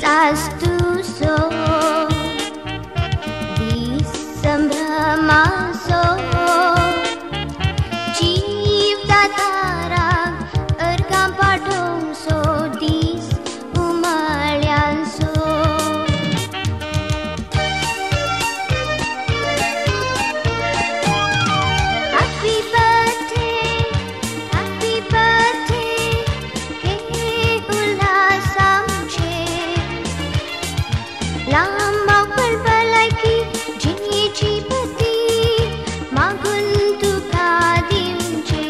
sastu so di sambrama so jeev tatara ergam padong so dis umalyan so happy birthday ke ulasam lama balbalaki jini chipati maguntu kadimche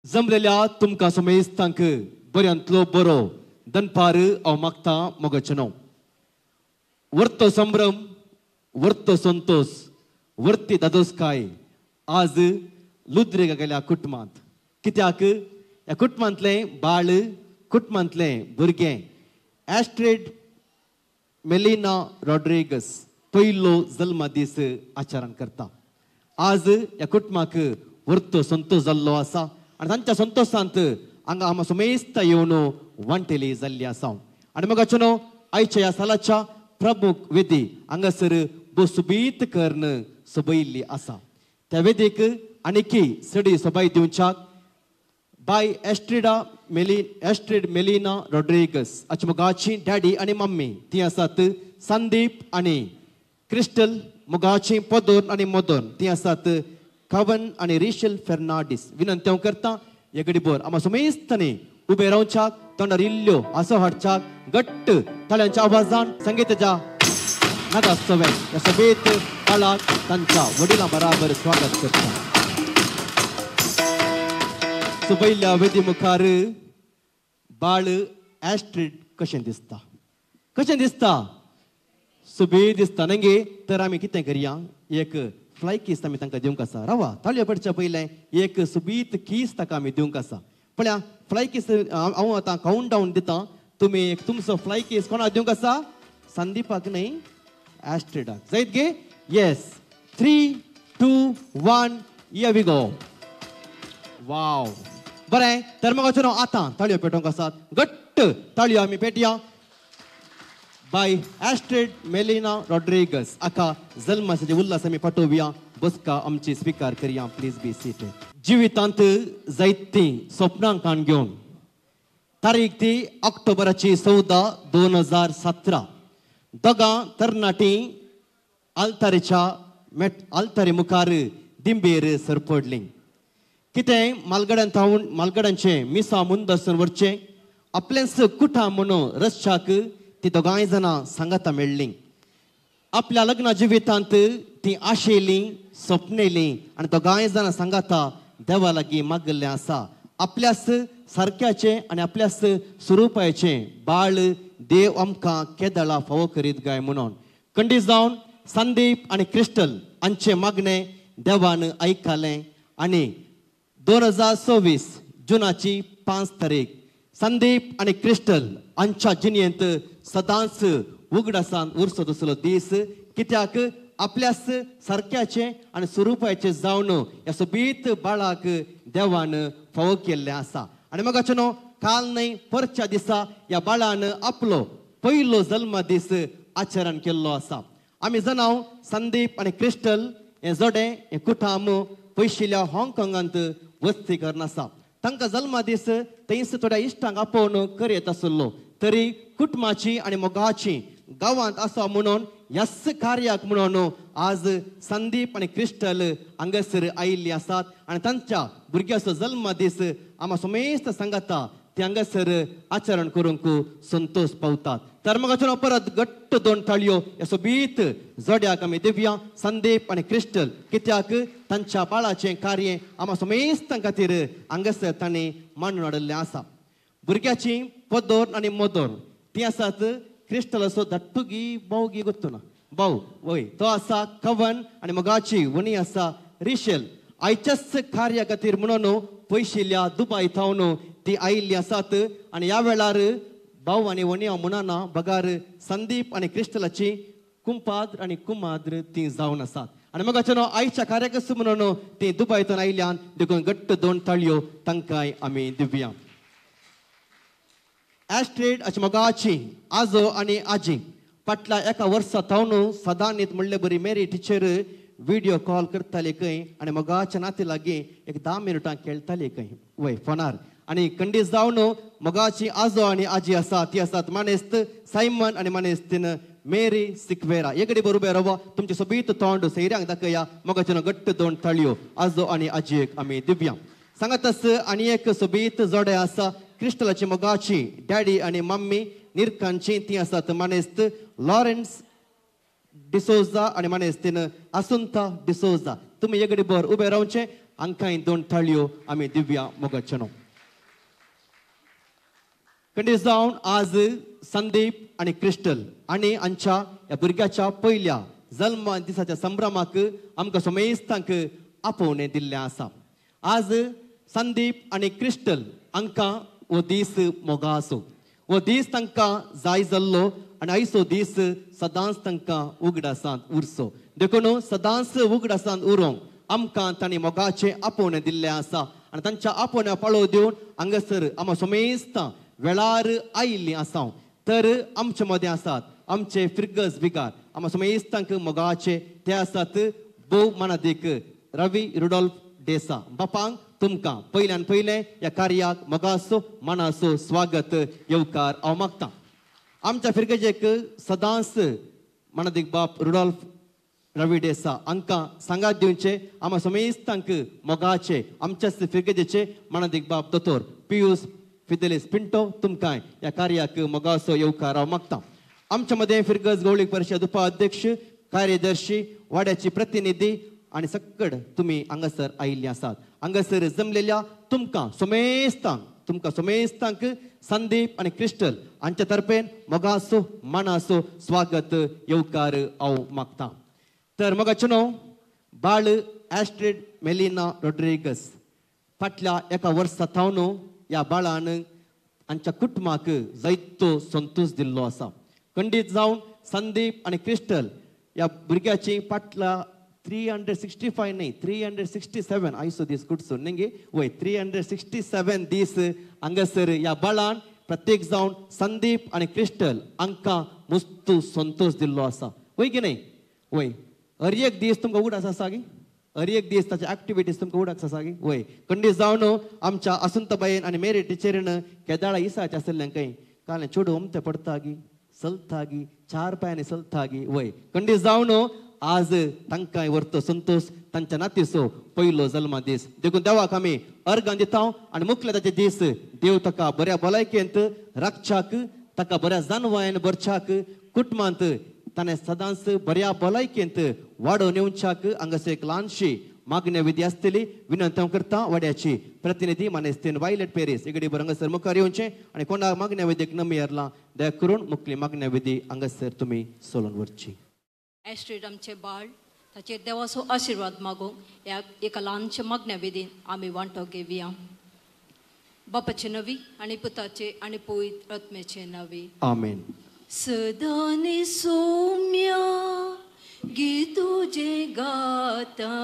जमलेल्या तुमका समेस्तांक बऱ्यांतलो बरो दनपार हांव मागता मोगाचनो वर्तो संभ्रम वर्तो संतोष वर्ती दादोसकाय आज लुद्रेगा गेल्या कुटुंबांत कित्याक ह्या कुटुंबांतले बाळ कुटुंबांतले भुरगे एस्ट्रेड मेलिना रॉड्रिगस पयलो जल्म दीस आचरण करता आज ह्या कुटुंबाक वर्तो संतोष जाल्लो आसा आणि तांच्या संतोषांत हांगा आमी समेस्त येवन वांटेली जाल्ली आसा आनी मोगाचनो आयच्या ह्या सालाच्या प्रमुख वेदी हांगासर बसुबीत कर्ण सोबयिल्ली आसा त्या वेदीक आनीक सडी सोबाय दिवच्याक बाय एस्ट्रेड मेलिना रॉड्रिगस हाची मोगाची डॅडी आनी मम्मी ती आसात संदीप आनी क्रिस्टल मोगाची पोदोन आनी मोदोन ती आसात कवन आणि रिशल फेर्नांडीस विनंती हांव करता हे घडीभर आमी समेस्तनी उबे रावच्याक तोंडार इल्ल्यो आसो हाडच्याक घट्ट ताळ्यांच्या आवाजान संगीताच्या नागा सवे ह्या सभेत काळाक तांच्या वडिलां बराबर स्वागत करता सोबयल्ल्या वेदी मुखार बाळ एस्ट्रेड कशें दिसता सोबे दिसता नंगे तर आमी कितें करया एक फ्लाय किस आमी तांकां दिवंक आसा रावा ताळयो पडच्या पयलें एक सुबीत किस ताका आमी दिवंक आसा पळया फ्लाय किस हांव आतां काउंट डावन दिता तुमी एक तुमचो फ्लाय किस कोणाक दिवंक आसा संदीपाक न्हय एस्ट्रेडाक जायत गे yes 3, 2, 1 here we go wow बरें तर मग आतां ताळयो पेटोवंक आसात घट्ट ताळयो आमी पेटया बाय एस्ट्रेड मेलिना रॉड्रिगस आका जल्माचे उल्हास आमी पाठोवया बसका आमची स्वीकार करया प्लीज बी सीटेड जिवितांत जायतीं स्वप्नांकान घेवन तारीख ती ऑक्टोबराची 14, 2017 दोगां तरणाटी आल्तारे मुखार दिंबेर सरपडलीं कितें मालगड्यांचे मिसा मुंदसून वरचें आपलेंच कुटां म्हणून रश्याक ती दोगांय जाणां सांगाता मेळ्ळीं आपल्या लग्न जिवितांत ती आशेलीं स्वप्नेलीं आनी दोगांय जाणां सांगाता देवा लागीं मागल्लें आसा आपल्यास सारक्याचें आनी आपल्यास स्वरुपाचें बाळ देव आमकां केदळा फावो करीत गाय म्हणून कंडीस जावन संदीप आनी क्रिस्टल आमचे मागणे देवान ऐकले आणि 2024 जुनाची 5 तारीख संदीप आणि क्रिस्टल आमच्या जिणेंत सदांच उगडासान उरसो दसलो दीस कित्याक आपल्यास सारक्याचे आणि स्वरूपाचे जावन या सोबीत बाळाक देवान फावो केल्ले आसा आणि मग नो काल नाही परच्या दिसा या बाळान आपलो पहिलो जल्म दीस आचरण केल्लो आसा आम्ही जनाव संदीप आणि क्रिस्टल हे जोडे हे कुटुंब पयशिल्ल्या हाँगकाँगांत वस्ती करन आसा तांकां जल्मा दीस थंयच थोड्या इश्टांक आपोवन करीत आसलो तरी कुटुंबाची आणि मोगाची गांवांत आसा म्हणून ह्याच कार्याक म्हणून आज संदीप आणि क्रिस्टल हांगासर आयिल्ली आसात आणि तांच्या भुरग्याचो जल्म दीस आम्हा समेस्त सांगता ते हांगासर आचरण करूंक संतोष पावतात तर मग परत घट्ट 2 ताळयो ह्या सोबीत जोड्याक आमी दिवया संदीप आणि क्रिस्टल कित्याक तांच्या बाळाचें कार्य आम्हा समेस्तां खातीर हांगासर तांणी मांडून हाडलेलें आसा भुरग्याची पदोर आणि मोदोर ती आसात क्रिस्टल असो धाट्टुगी बावगी गोत्तुना बाव वय तो आसा कवन आणि मोगाची वणी आसा रिशेल आयच्याच कार्या खातीर म्हणून पयशिल्ल्या दुबय थावन ती आयिल्ली आसात आणि ह्या वेळार भाव आणि वणी मुनाना बगार संदीप आणि क्रिस्टलाची कुंपाद्र आणि कुमाद्र ती जावन आसात आणि मग आयच्या कार्याकच म्हणून ती दुबयतून आयिल्ल्यान देखून घट्ट 2 ताळयो तांकांय आमी दिवया ॲस्ट्रेड अशी मोगाची आजो आणि आजी फाटल्या एका वर्सा थावन सदां म्हणले बरी मेरी टिचर व्हिडिओ कॉल करताले खंय आणि मोगाच्या नाते लागीं एक 10 मिनटां खेळटाले खंय वय फोनार आणि खंडीत जावन मोगाची आजो आणि आजी आसा ती आसात मानेस्त सायमन आणि मानेस्तीन मेरी सिक्वेरा एकडे बरोबर रवा तुमचे सोबीत तोंड सैऱ्यांक दाखया मोगाच्या घट्ट 2 ताळयो आजो आणि आजयेक आमी दिवया सांगतस आणि एक सोबीत जोडे आसा क्रिस्टलाची मोगाची डॅडी आणि मम्मी निरकांची ती आसात मानेस्त लॉरेन्स डिसोजा आणि मानेस्तीन असुंता डिसोजा तुम्ही एकडे बर उबे रावचे हांकांय 2 ताळयो आमी दिवया मोगाचनो खंडीत जावन आज संदीप आणि क्रिस्टल आणि आमच्या या भुरग्याच्या पहिल्या जल्म दिसाच्या संभ्रमाक आमकां समेस्तांक आपोवणें दिल्लें आसा आज संदीप आणि क्रिस्टल हांकां हो दीस मोगाचो हो दीस तांकां जाय जाल्लो आणि आयचो दीस सदांच तांकां उगडासांत उरचो देखून सदांच उगडासांत उरोंक आमकां तांणी मोगाचें आपोवणें दिल्लें आसा आणि तांच्या आपोवण्या पाळो दिवन हांगासर आमी समेस्तां वेळार आयिल्लीं आसा तर आमचे मदें आसात आमचे फिर्गस बिगार आमी समेस्तांक मोगाचे ते आसात भोव मानादीक रवी रुडोल्फ देसा बापांक तुमकां पयल्यान पयलें ह्या कार्याक मोगाचो मनाचो स्वागत येवकार हांव मागतां आमच्या फिरगेजेक सदांच मानादीक बाप रुडोल्फ रवी देसा हांकां सांगात दिवचे आमी समेस्तांक मोगाचे आमच्याच फिरगेजेचे मानादीक बाप दोतोर पियुष फिदेलिस पिंटो तुमकां ह्या कार्याक मोगाचो येवकार हांव मागतां आमच्या मदें फिरगस गवळीक परिशद उपाध्यक्ष कार्यदर्शी वाड्याची प्रतिनिधी आणि सकड तुम्ही हांगासर आयिल्लीं आसात हांगासर जमलेल्या तुमकां समेस्तांक संदीप आणि क्रिस्टल हांच्या तर्फेन मोगाचो मनाचो स्वागत येवकार हांव मागतां तर मोगाचो बाळ ॲस्ट्रेड मेलिना रोड्रिगस फाटल्या एका वर्सा थावन ह्या बाळान हांच्या कुटुंबाक जायतो संतोष दिल्लो आसा खंडीत जावन संदीप आणि क्रिस्टल ह्या भुरग्याची फाटल्या 365 नाही 367 आयसो दीस कुटसून न्ही वय 367 दीस हांगासर ह्या बाळान प्रत्येक जावन संदीप आणि क्रिस्टल हांकां मस्तू संतोष दिल्लो आसा वय की नाही वय हर एक दीस तुमकां उगडास आसा गी हर एक दीस ताचे ॲक्टिविटीज तुमकां उगडास आसा गी वय खंडीत जावन आमच्या असंतबाईन आणि मेरी टिचरीन केदाळा इसाचे आसलें खंय कालें चेडूं उमतें पडटा गी चलता गी 4 पांयांनी चलता गी वय खंडीत जावन आज तांकांय व्हरतो संतोष तांच्या नातीचो पयलो जल्मा दीस देखून देवाक आमी अर्गां दिता आणि मुख्य ताचे दीस देव ताका बऱ्या भलायकेंत राखच्याक ताका बऱ्या जानवायन भरच्याक कुटुंबांत ताणें सदांच बऱ्या भलायकेंत वाडोवन येवच्याक हांगासर एक ल्हानशी मागण्या विधी आसतली विनंती हांव करता वाड्याची प्रतिनिधी मानेस्तीन वायलेट पेरीस एगडी बर हांगासर मुखार येवचें आनी कोणा मागण्या विधीक नमी येरला दया करून मुखली मागण्या विधी हांगासर तुमी सोलून व्हरची ॲस्ट्रेड आमचे बाळ ताचेर देवाचो आशिर्वाद मागूंक एका ल्हानशा मागण्या विधीन आमी वांटो घेवया. बापाचे नवी आनी पुताचे आनी पवित्र आत्म्याचे नवी. आमेन. सदानी सौम्या गीत तुझे गाता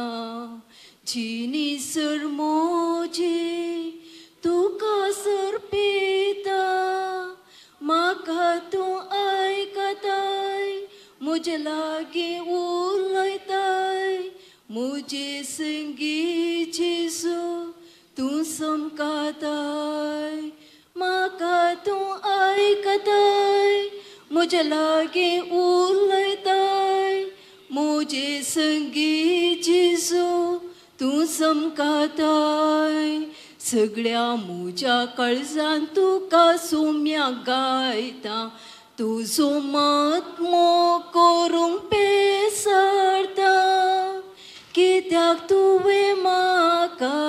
चिनी सर मोजे तुका सर्पिता म्हाका तूं आयकताय म्हजे लागीं उलयताय म्हजे संगी जेजू तूं समकाताय म्हाका तूं आयकताय म्हजे लागीं उलयताय म्हजे संगी जेजू तूं समकाताय सगळ्या म्हज्या काळजान तुका सौम्या गायता तुजो मातमो करूंक पेसारता कित्याक तुवें म्हाका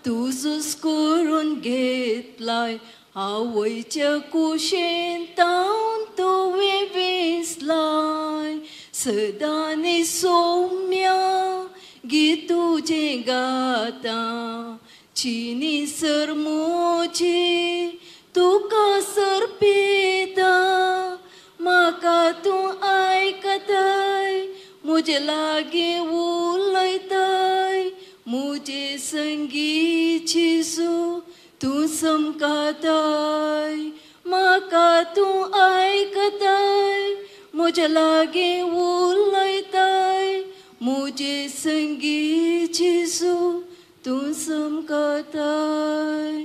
तुजोच करून घेतलाय हांव वयच्या कुशेन तावन तुवें वेंचलाय सदांनी सौम्या गीत तुजें गाता चिनी सर मोजे तुका सर्पिता म्हाका तूं आयकताय म्हजे लागीं उलयताय म्हजे संगी जेजू तूं समकाताय म्हाका तूं आयकताय म्हजे लागीं उलयताय म्हजे संगी जेजू तूं समकाताय.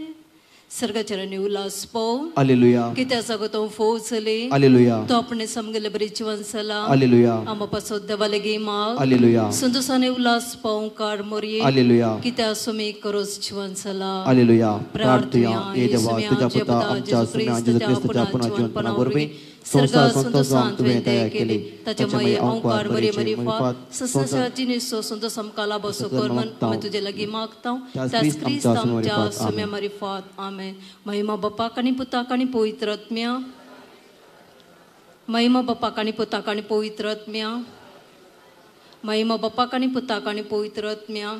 सर्गाचरणी उल्हास पाव हालेलुया. कित्याक जागो तो फोवचली हालेलुया. तो आपणे समगेले बरी जिवनसला हालेलुया. आमा पासो देवालेगी माग हालेलुया. संतोषाने उल्हास पाव कार मोरये हालेलुया. कित्याक सुमी करोस जिवनसला हालेलुया. प्रार्थुया ये देवा तुझ्या पुता आमच्या सुम्या जेजू ख्रिस्ताच्या पुन्हा जिवंतपणा वरवीं संसार संतोषान तुवें दया केली ताच्या माये ओंकार मरी मरी फात ससाची निसो संतोष समकाला बसो कर मन आमी तुजे लागीं मागता त्याच क्रिस्त आमच्या सुम्या मरी फात आमेन. महिमा बापाक आनी पुताक आनी पवित्र आत्म्या महिमा बापाक आनी पुताक आनी पवित्र आत्म्या महिमा बापाक आनी पुताक आनी पवित्र आत्म्या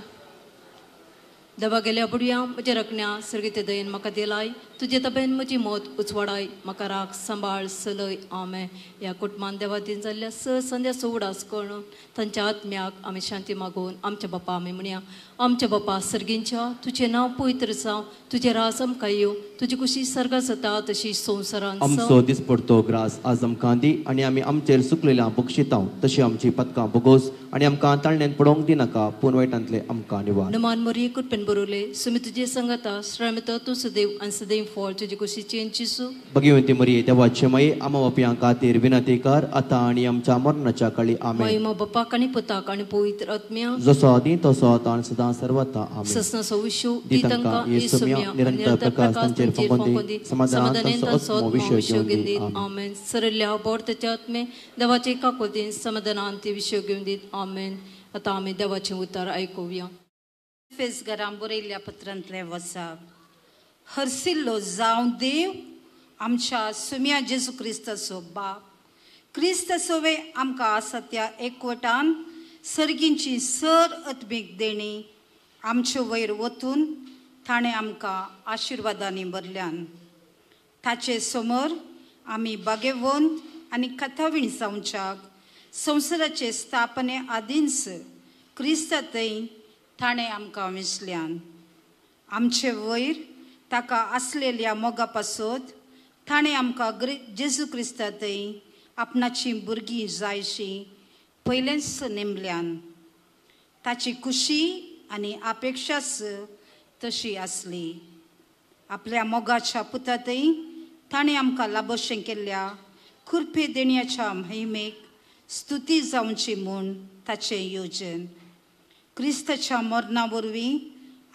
देवा गेल्या बुडया म्हज्या रकण्या सर्गीते दयेन म्हाका दिलाय तुजे तबेन म्हजी मोत उजवाडाय म्हाका राख सांबाळ सलय आमे ह्या कुटुंबान देवा दिन जाल्ल्या संध्या उडास करून तांच्या आत्म्याक आमी शांती मागून आमच्या बापा आमी म्हणया आमच्या बापा सर्गींच्या तुजें नांव पवित्र जावं तुजें राज आमकां येवं तुजी कुशी सर्गां जाता तशी संवसारान आमचो दिसपडतो ग्रास आज आमकां दी आनी आमी आमचेर सुकलेल्या बक्षितांव तशी आमची पदकां भोगोस आनी आमकां ताळणेन पडोवंक दिनाका पूण वायटांतले आमकां निवार. नमान मरी कुटपेन बरोले सुमी तुजे संगता श्रमित तूं सदैव आनी सदैव फळ तुजी कुशी चेंचिसू भगवंती मरी देवाचे माये आमा बापयां खातीर विनंती कर आतां आनी आमच्या मरणाच्या काळी आमेन. महिमा बापाक आनी पुताक आनी पवित्र आत्म्या जसो आदी तसो आतां आनी सदां सर्वता आमेन. ससना सविशो दी तांकां येसुम्या निरंतर प्रकाश तांचेर फुंकोंदी समाधानान तांचो आत्मो विशय घेवन दी आमेन. सरल्या बोर त्याच्या आत्मे देवाचे काकोतीन समाधानान ती विशय घेवन दी आमेन. आतां आमी देवाचें उतर आयकुया. फेस घरां बरयल्ल्या पत्रांतले वचप हरसिल्लो जावं देव आमच्या सुम्या जेजू क्रिस्ताचो बाप क्रिस्त सोवे आमकां आसा त्या एकवटान सर्गींची सर आत्मीक देणी आमचे वयर वतून ताणें आमकां आशिर्वादांनी भरल्यान ताचे समोर आमी बागेवंत आनी कथावीण जावच्याक संवसाराचे स्थापने आदींच क्रिस्ता थंय ताणें आमकां विसल्यान आमचे वयर ताका आसलेल्या मोगा पासत ताणें आमकां जेजू क्रिस्ता थंय आपणाची भुरगीं जायशीं पयलेंच नेमल्यान ताची खुशी आनी अपेक्षाच तशी आसली. आपल्या मोगाच्या पुता थंय ताणें आमकां लाबोशें केल्ल्या खुरपे देणयाच्या महिमेक स्तुती जावची म्हूण ताचें येवजन क्रिस्ताच्या मरणा वरवीं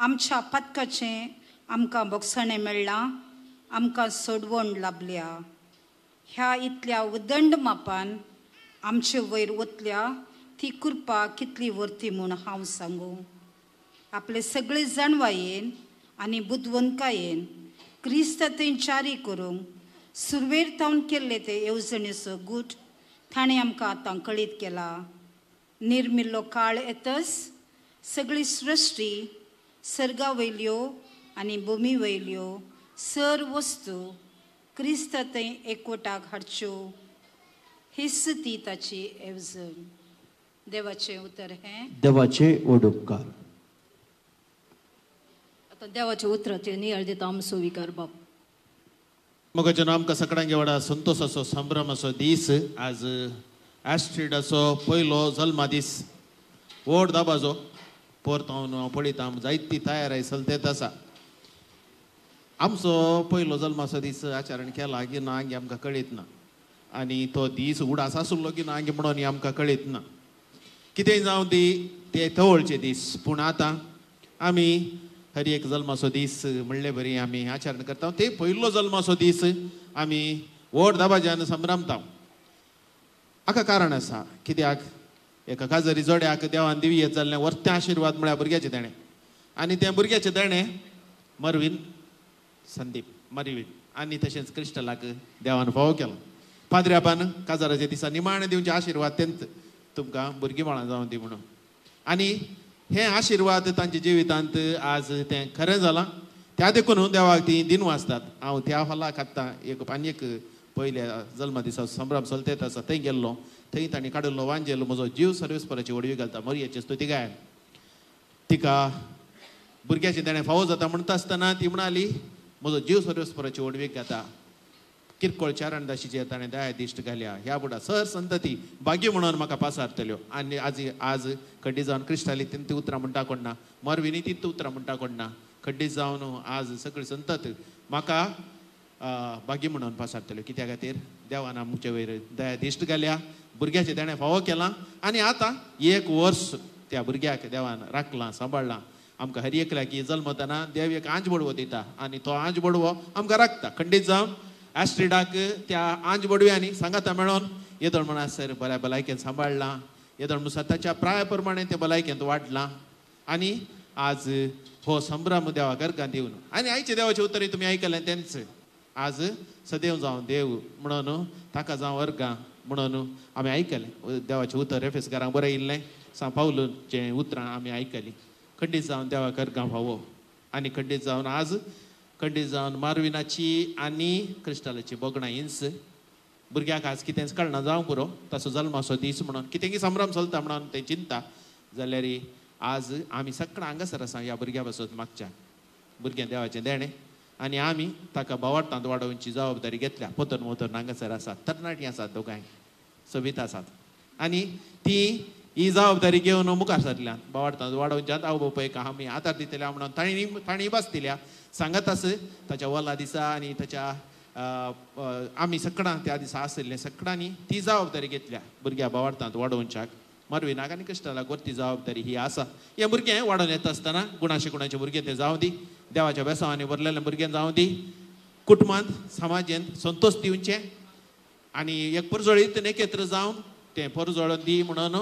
आमच्या पदकाचें आमकां भोगसणें मेळ्ळां आमकां सोडवण लाभल्या. ह्या इतल्या उदंड मापान आमचे वयर वतल्या ती कृपा कितली वर्ती म्हूण हांव सांगू. आपले सगळे जाणवायेन आनी बुदवंतकायेन क्रिस्त थंय जारी करूंक सुरवेर तावन केल्ले ते येवजणेचो गूट ताणें आमकां आतां कळीत केला. निर्मिल्लो काळ येतच सगळी सृश्टी सर्गा वयल्यो आनी भुमी वयल्यो सर वस्तू क्रिस्त थंय एकवटाक हाडच्यो हिस्स ती ताची येवजण. देवाचे उतर हे देवाचे ओडुपकार. आता देवाच्या उतराचे नियाळ दिता आमचो विकार बाप. मोगाच्या आमकां सगळ्यांक एवढा संतोषाचो संभ्रमाचो दीस. आज ॲस्ट्रिडाचो पयलो जल्मा दीस. व्हड दाबाजो परतून हांव पळयता जायती तयारी चलतेत आसा. आमचो पयलो जल्माचो दीस आचरण केला की ना हांगे आमकां कळीत ना आनी तो दीस उडास आसलो की ना हांगे म्हणून आमकां कळीत ना. कितेंय जावं दी ते तवळचे दीस पूण आतां आमी हर एक जल्माचो दीस म्हणले बरी आमी आचरण करता. ते पयलो जल्माचो दीस आमी व्हड दाबाज्यान संभ्रमता. हाका कारण आसा. कित्याक एका काजरी जोड्याक देवान दिवयेत जाल्लें वर्तें आशिर्वाद म्हळ्यार भुरग्याचें देणें आनी तें भुरग्याचें देणें मरवीन संदीप मरवीन आनी तशेंच क्रिस्टलाक देवान फावो केलो. पाद्र्यापान काजाराच्या दिसा निमाणे दिवचे आशिर्वाद तेंच तुमकां भुरगीं बाळां जावं दी म्हणून. आनी हे आशिर्वाद तांच्या जिवितांत आज तें खरें जालां. त्या देखून देवाक ती दिनू आसतात. हांव त्या हॉलाक आतां आनीक पयल्या जल्मा दिसा संभ्रम चलतेत आसा थंय गेल्लो. थंय तांणी काडिल्लो वांजेलो म्हजो जीव सर्वेस्पराची वडवी घालता मरयेची स्तुती गायन. तिका भुरग्याचें देणें फावो जाता म्हणटा आसतना ती म्हणाली म्हजो जीव सर्वेस्पराची वडवीक घाता. किरकोळ चारणदाशीचे ताणें दया दिश्ट घाल्या. ह्या बुडा सर संतती भाग्य म्हणून म्हाका पासारतल्यो. आनी आज खड्डी जावन क्रिस्टाली ती उतरां म्हणटा कोण ना. मरविनी ती उतरां म्हणटा कोण ना. खड्डी जावन आज सगळी संतत म्हाका भाग्य म्हणून पासारतल्यो. कित्या खातीर देवान आमचे वयर दया दिश्ट घाल्या. भुरग्याचें देणें फावो केलां आनी आतां 1 वर्स त्या भुरग्याक देवान राखलां सांबाळलां. आमकां हर एकल्याक जल्मतना देव एक आंज बडवो दिता आनी तो आंज बडवो आमकां राखता. खंडीत जावन ॲस्ट्रिडाक त्या आंज बडव्यांनी सांगाता मेळोन येदोळ म्हणा सर बऱ्या भलायकेन सांबाळलां. येदोळ म्हणून स्वताच्या प्राया प्रमाणे ते भलायकेंत वाडलां आनी आज हो संभ्रम देवा घरकां दिवन आनी आयचे देवाचें उतर तुमी आयकलें तेंच. आज सदैव जावं देव म्हणून ताका जावं वर्गां म्हणून आमी आयकलें. देवाचें उतर एफेसकारांक बरें येयल्लें सा पावलोचें उतरां आमी आयकलीं. खंडीत जावन देवा घरकां फावो आनी खंडीत जावन आज खंडीत जावन मारविनाची आनी क्रिस्टालाची बोगणां हिंस. भुरग्याक आज कितेंच कळना जावं पुरो ताचो जल्माचो दीस म्हणून कितेंय संभ्रम चलता म्हणून तें चिंता जाल्यार आज आमी सगळां हांगासर आसा ह्या भुरग्या पासून मागच्या. भुरग्यां देवाचें देणें आनी आमी ताका बावार्थांत वाडोवची जबाबदारी घेतल्या. पोतन मोतन हांगासर आसात. तरणाटी आसात दोगांय सोबीत आसात आनी ही जबाबदारी घेवन मुखार सरल्यात. बावार्थांत वाडोवच्यात आवय बापायक आमी आदार दितल्या म्हणून तांणी बसतिल्या सांगत आस ताच्या वला दिसा आनी ताच्या आमी सगळां त्या दिसा आसले सगळ्यांनी ती जबाबदारी घेतल्या भुरग्या बावार्थांत वाडोवच्याक. मरविनाक आनी क्रिस्टलाक ती जबाबदारी ही आसा. हें भुरगें वाडोवन येता आसतना गुणाशें भुरगें तें जावं दी. देवाच्या बेसांवांनी भरलेलें भुरगें जावं दी. कुटुंबांत समाजांत संतोश दिवचें आनी एक परजोळीत नेकेत्र जावन तें परजोळून दी म्हणून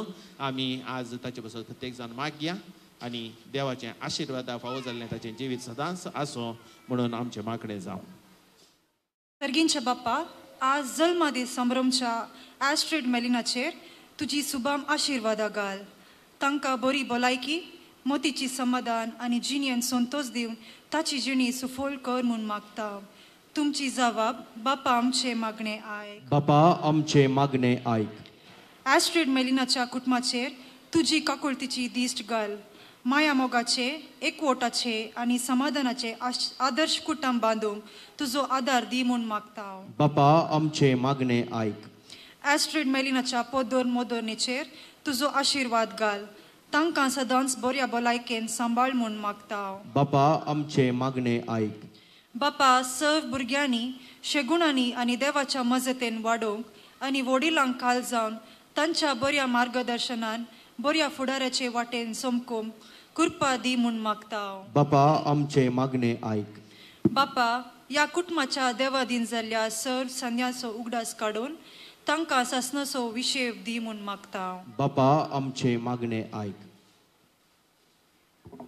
आमी आज ताचे पासून प्रत्येक जाण मागया आनी देवाचें आशिर्वादा फावो जाल्लें ताचें जिवीत सदांच आसूं म्हणून आमचें मागणें जावं. सर्गींच्या बाप्पा आज जल्मा दीस संभ्रमच्या ॲस्ट्रिड मेलिनाचेर तुजी सुबाम आशिर्वादा घाल. तांकां बरी भलायकी मोतीची समाधान आनी जिणेन संतोष दिवन ताची जिणी सुफोल कर म्हूण मागता. तुमची जबाब बाप्पा आमचे मागणें आयक. बापा आमचे मागणें आयक. ॲस्ट्रिड मेलिनाच्या कुटुंबाचेर तुजी काकुळतीची दिश्ट घाल. माया मोगाचे एकवटाचे आनी समाधानाचे आदर्श कुटुंब बांदूंक तुजो आदार दी म्हूण मागता. बापा आमचे मागणें आयक. ॲस्ट्रिड मेलिनाच्या पोदोर मोदोरणेचेर तुजो आशिर्वाद घाल. तांकां सदांच बऱ्या भलायकेन सांबाळ म्हूण मागता. बापा आमचे मागणें आयक. बापा सर्व भुरग्यांनी शेगुणांनी आनी देवाच्या मजतेन वाडोवंक आनी वडिलांक काल जावन तांच्या बऱ्या मार्गदर्शनान बऱ्या फुडाऱ्याचे वाटेन सोमकोवंक कृपा दी म्हूण मागता. बापा आमचे मागणें आयक. बापा ह्या कुटुंबाच्या देवाधीन जाल्ल्या सर्व संध्याचो उगडास काडून तांकां ससनाचो विशेव दी म्हूण मागता. बापा आमचे मागणें आयक.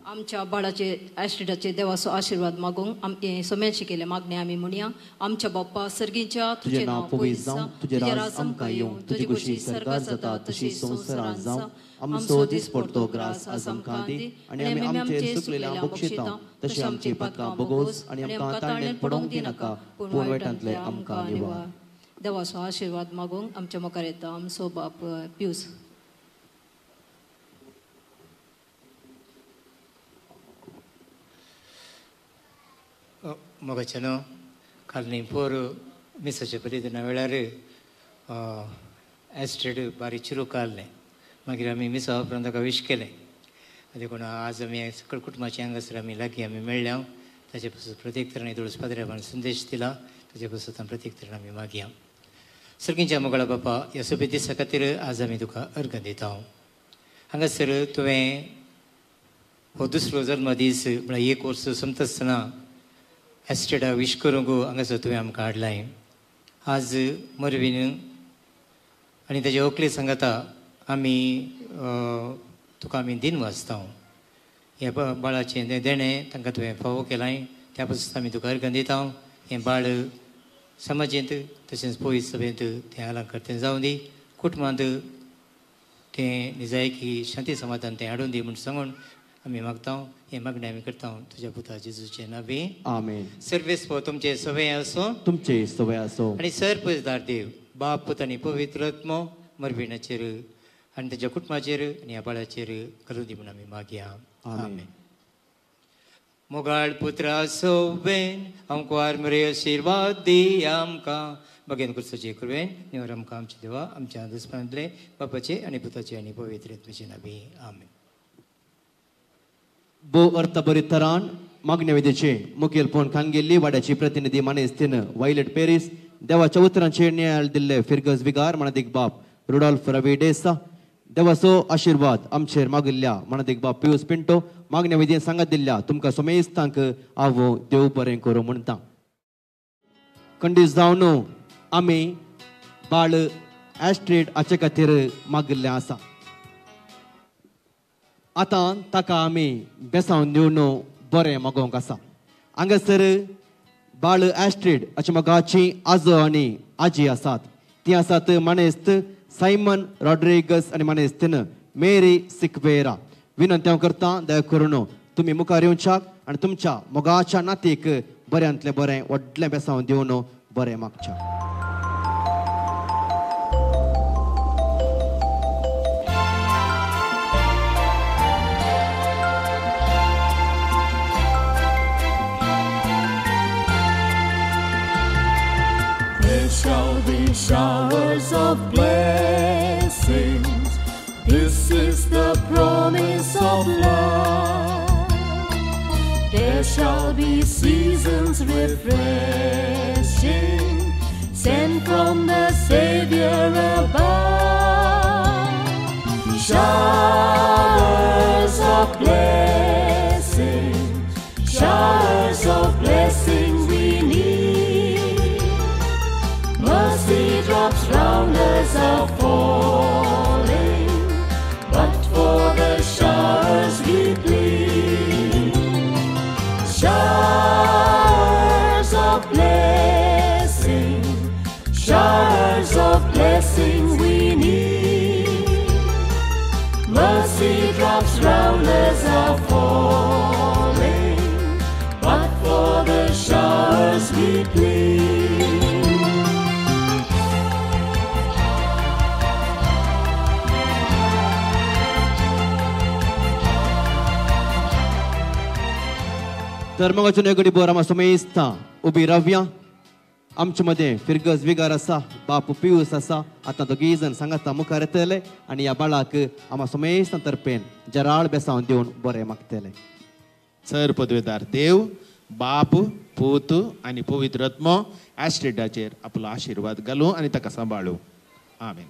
आमच्या बाळाचे ॲस्ट्रिडाचे देवाचो आशीर्वाद मागूंक सोम्याची केले मागणे आमी म्हणया. आमच्या बाप्पा सर्गींच्या तुझे नाव पवित्र जावं, तुझे राज आमकां येवं, तुजी खुशी स्वर्गात जाता तशी संवसारांत जावं. आमचो दिसपडतो ग्रास आज आमकां दी, आनी आमी आमचे सुकलेल्या बक्षिता तशी आमची पातकां बोगोस, आनी आमकां ताळणेंत पडोवंक दिनाका, पूण वायटांतले आमकां निवार. देवाचो आशीर्वाद मागूंक आमच्या मुखार येता आमचो बाप पियूस. मोगाचेनो काल न्ही पोर मिसाच्या परिदिना वेळार ॲस्ट्रेड बारीक चिरू काडलें. मागीर आमी मिसा उपरांत ताका विश केलें. देखून आज आमी सकळ कुटुंबाची हांगासर आमी लागीं आमी मेळ्ळ्या. ताचे पासून प्रत्येक तरेन दोळस पाद्र्यान संदेश दिला. ताचे पासून प्रत्येक तरेन आमी मागया. सर्गींच्या मोगळा बापा, ह्या सोबे दिसा खातीर आज आमी तुका अर्घ दिता. हांगासर तुवें हो दुसरो जल्म दीस म्हळ्यार 1 वर्स सोंपता आसतना ॲस्ट्रेडा विश करूंक हांगासर तुवें आमकां हाडलाय. आज मरवीन आनी ताचे व्हंकले सांगाता आमी तुका आमी दिन वाचता. ह्या बाळाचें देणें तांकां तुवें फावो केलाय. त्या पासून आमी तुका अर्घ दिता. हें बाळ समाजींत तशेंच पळयत सभेंत तें अलंकार जावं दी. कुटुंबांत तें निजायकी शांती समाधान तें हाडून दी म्हूण सांगून आमी मागता. हें मागणें आमी करता तुज्या पुता जेजूचे नांवे. आमेन. सर्वेस्पो तुमचे सवय आसूं, तुमचे सवय आसूं, आनी सर्पदार देव बाप पुत आनी पवित्र आत्मो मरभिणाचेर आनी ताच्या कुटुंबाचेर आनी ह्या बाळाचेर करूं दी म्हूण आमी मागया. आमेन. मोगाळ पुत्र सोबेन आमकां मरे आशिर्वाद दी आमकां बगेन कुर्साचे कुरवेन निवर आमकां आमचे देवा आमच्या दुस्मानांतले बापाचे आनी पुताचे आनी पवित्र आत्म्याचे नांवे. आमेन. बो अर्थ बरी तरान मागण्या विधेचे मुखेलपण खानगेल्ली वाड्याची प्रतिनिधी मानेस्तीन वायलेट पेरीस देवाच्या उतरांचेर न्यायालय दिल्ले फिरगस विगार मनादिक बाप रुडॉल्फ रवी डेसा. देवाचो आशीर्वाद आमचेर मागिल्ल्या मनादिक बाप पियूस पिंटो मागण्या विधीन सांगत दिल्ल्या तुमकां सोमेस्तांक हांव देव बरें करूं म्हणटा. कंडीस जावन आमी बाळ ॲस्ट्रेड हाचे खातीर मागिल्लें आसा. आतां ताका आमी बेसावन दिवन बरें मागोवंक आसा. हांगासर बाळ ॲस्ट्रेड हाच्या मोगाची आजो आनी आजी आसात. ती आसात मानेस्त सायमन रॉड्रिगस आनी मानेस्तीन मेरी सिक्वेरा. विनंती हांव करता दया करून तुमी मुखार येवच्याक आनी तुमच्या मोगाच्या नातीक बऱ्यांतलें बरें व्हडलें बेसावन दिवन बरें मागच्या. Shall be showers of blessings. This is the promise of love. There shall be seasons refreshing, sent from the Savior above. Showers of blessings, showers of blessings we need. Mercy drops round us are falling, but for the showers we plead. Showers of blessing, showers of blessing we need. Mercy drops round us are falling, but for the showers we plead. तर मग अजून एक bore आम्हा सोमेस्ता उबी रावया. आमचे मध्ये फिरगस विगार आसा, बाप पियूस आसा. आता दोगी जण सांगाता मुखार येतले आनी ह्या बाळाक आम्हा सोमेस्ता तर्फेन जराळ बेसावन दिवन बरें मागतले. सर पदवेदार देव बाप पूत आनी पवित्र आत्मो ॲस्ट्रेडाचेर आपलो आशीर्वाद घालूं आनी ताका सांबाळूं. आमेन.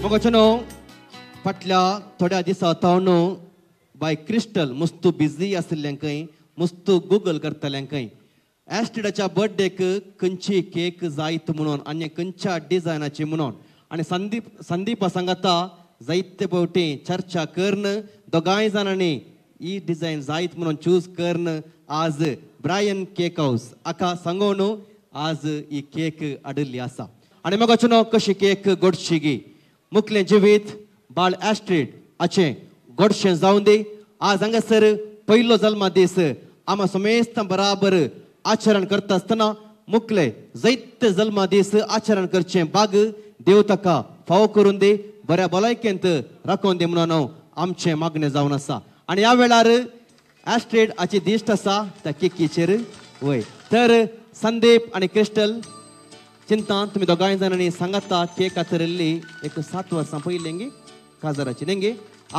मगोचनो फाटल्या थोड्या दिसा तावन बाय क्रिस्टल मस्तू बिझी आशिल्ल्यांकय मस्तू गूगल करतल्यांकय एस्ट्रिडाच्या बर्थडेक खंयची केक जायत म्हणून आनी खंयच्या डिझायनाची म्हणून आनी संदीप सांगता जायते फावटी चर्चा करन दोगांय जाणांनी ही डिझायन जायत म्हणून चूज करन आज ब्रायन केक हाऊस आका सांगून आज ही केक आडल्ली आसा आनी मगोचनो कशी केक गोडशी गी मुखलें जिवीत बाळ एस्ट्रीड हाचें गोडशें जावन दी आज हांगासर पयलो जल्मा दीस आमा समेस्त बराबर आचरण करता आसतना मुखले जायते जल्मा दीस आचरण करचें बाग देव ताका फावो करून दी बऱ्या भलायकेंत राखून दी म्हणून आमचें मागणें जावन आसा आनी ह्या वेळार एस्ट्रीड हाची दिश्ट आसा त्या केकीचेर वय तर संदीप आनी क्रिस्टल चिंता तुम्ही दोगांय जाणांनी सांगता केक आतरल्ली एक 7 वर्सां पयलीं काजाराची नेंगे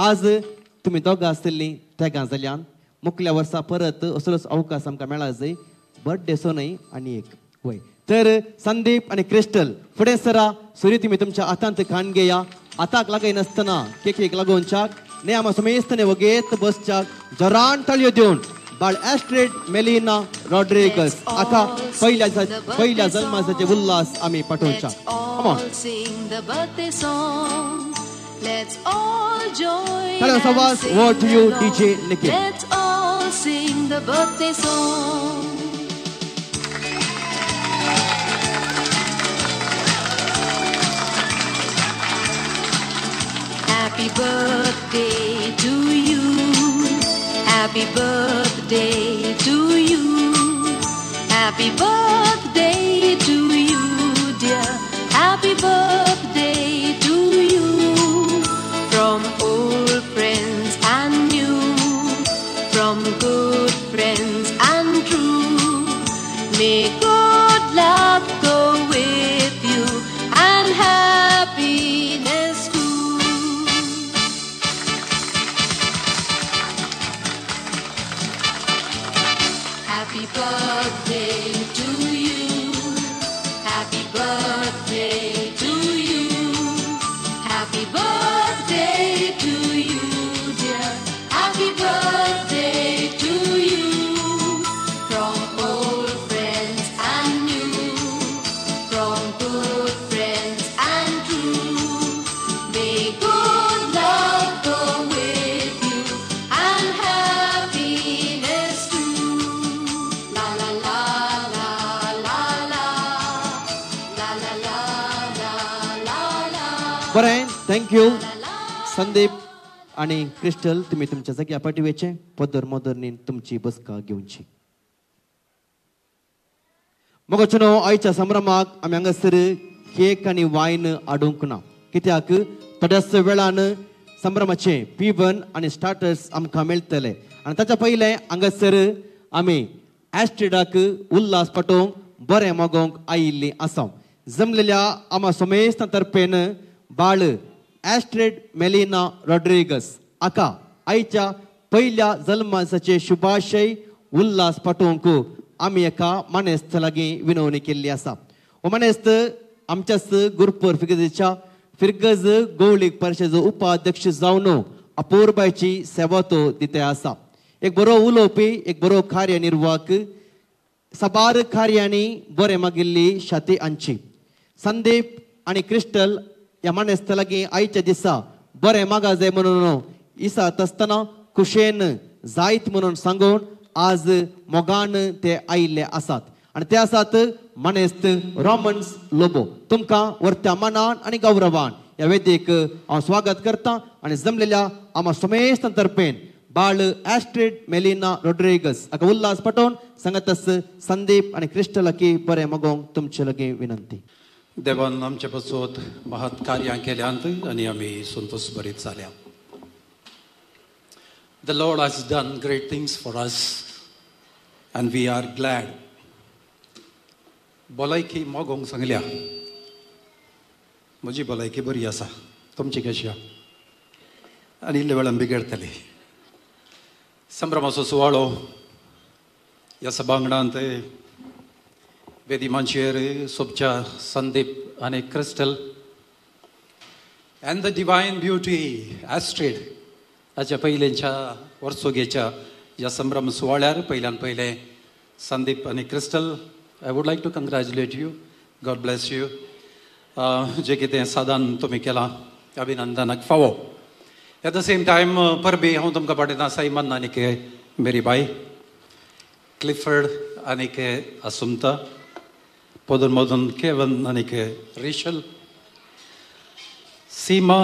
आज तुम्ही दोगां आसतलीं तेगां जाल्यान मुखल्या वर्सा परत असलोच अवकाश आमकां मेळा जाय बर्थडे सो न्हय आनी एक वय तर संदीप आनी क्रिस्टल फुडें सरा सुरी तुमी तुमच्या हातांत खाण घेया हाताक लागय नासतना केकेक लागोवनच्याक ने आमा समेस्तने वगेत बसच्याक जोरान ताळयो दिवन बाळ एस्ट्रीड मेलिना रॉड्रिगस आका पहिल्या जल्माचे उल्हास आमी पाठोवच्या Let's all join. Hello, Savas. What to you, DJ Nikhil? Let's all sing the birthday song. Happy birthday to you. Happy birthday to you. Happy birthday to you, dear. Happy birthday to you. From old friends and new, from good friends and true, may good luck go with you and happiness too. Happy birthday to you. Happy birthday to you. Happy birthday to you, dear. Happy birthday to you. From old friends and new, from good friends and true, may good luck go with you and happiness too. La la la la la la la la la la la la. बरें thank you Sandeep आणि crystal तुम्ही तुमच्या जाग्या पाठीवेचे पदर मोदरनीन तुमची बसका घेवची मगोचनो आयच्या संभ्रमाक आमी हांगासर केक आनी वायन हाडूंक ना कित्याक थोड्याच वेळान संभ्रमाचे पिवन आनी स्टार्टर्स आमकां मेळटले आनी ताच्या पयलें हांगासर आमी एस्ट्रीडाक उल्हास पाठोवंक बरें मागोवंक आयिल्लीं आसा जमलेल्या आमा समेस्त तर्फेन बाळ एस्ट्रीड मेलिना रॉड्रिगस आका आयच्या पहिल्या जल्मासाचे शुभाशय उल्हास पाठोवंक आमी एका मानेस्त लागीं विनवणी केल्ली आसा हो मानेस्त आमच्याच गुरुपूर फिरगज गवळीक परिशदेचो उपाध्यक्ष जावन अपूर्बायची सेवा तो दिते आसा एक बरो उलोवपी एक बरो कार्यनिर्वाहक साबार कार्यांनी बरें मागिल्ली शाती आमची संदीप आनी क्रिस्टल ह्या मानेस्त लागीं आयच्या दिसा बरें मागा जाय म्हणून इसात आसतना खुशेन जायत म्हणून सांगून आज मोगान ते आयिल्ले आसात आनी ते आसात मानेस्त रॉमन्स लोबो तुमकां वर्त्या मानान आनी गौरवान ह्या वेदेक हांव स्वागत करतां आनी जमलेल्या आमा समेस्त तर्फेन बाळ एस्ट्रीड मेलिना रॉड्रिगस हाका उल्हास पाठोवन सांगतस संदीप आनी क्रिस्टलाकी बरें मागोवंक तुमचे लागीं विनंती देवान आमचे पासत महत् कार्यां केल्यांत आनी आमी संतोश भरीत जाल्या The Lord has done great things for us and we are glad. भलायकी मागोवंक सांगल्या म्हजी भलायकी बरी आसा तुमची कशी आसा आनी इल्ले वेळान बिगडटली संभ्रमाचो सुवाळो ह्या सभांगणांत वेदी मंचेर सोबच्या संदीप आनी crystal and the divine beauty, Astrid. हाच्या पयलींच्या वर्सुगेच्या ह्या संभ्रम सुवाळ्यार पयल्यान पयलें संदीप आनी Crystal, I would like to congratulate you. God bless you. जे कितें साधन तुमी केलां अभिनंदनाक फावो. एट द सेम टायम परबी हांव तुमकां पाठयतां सायमन आनीक मेरी बाई, क्लिफर्ड आनीक असुमता, पोदून मदून केवन आनीक Rachel, Seema,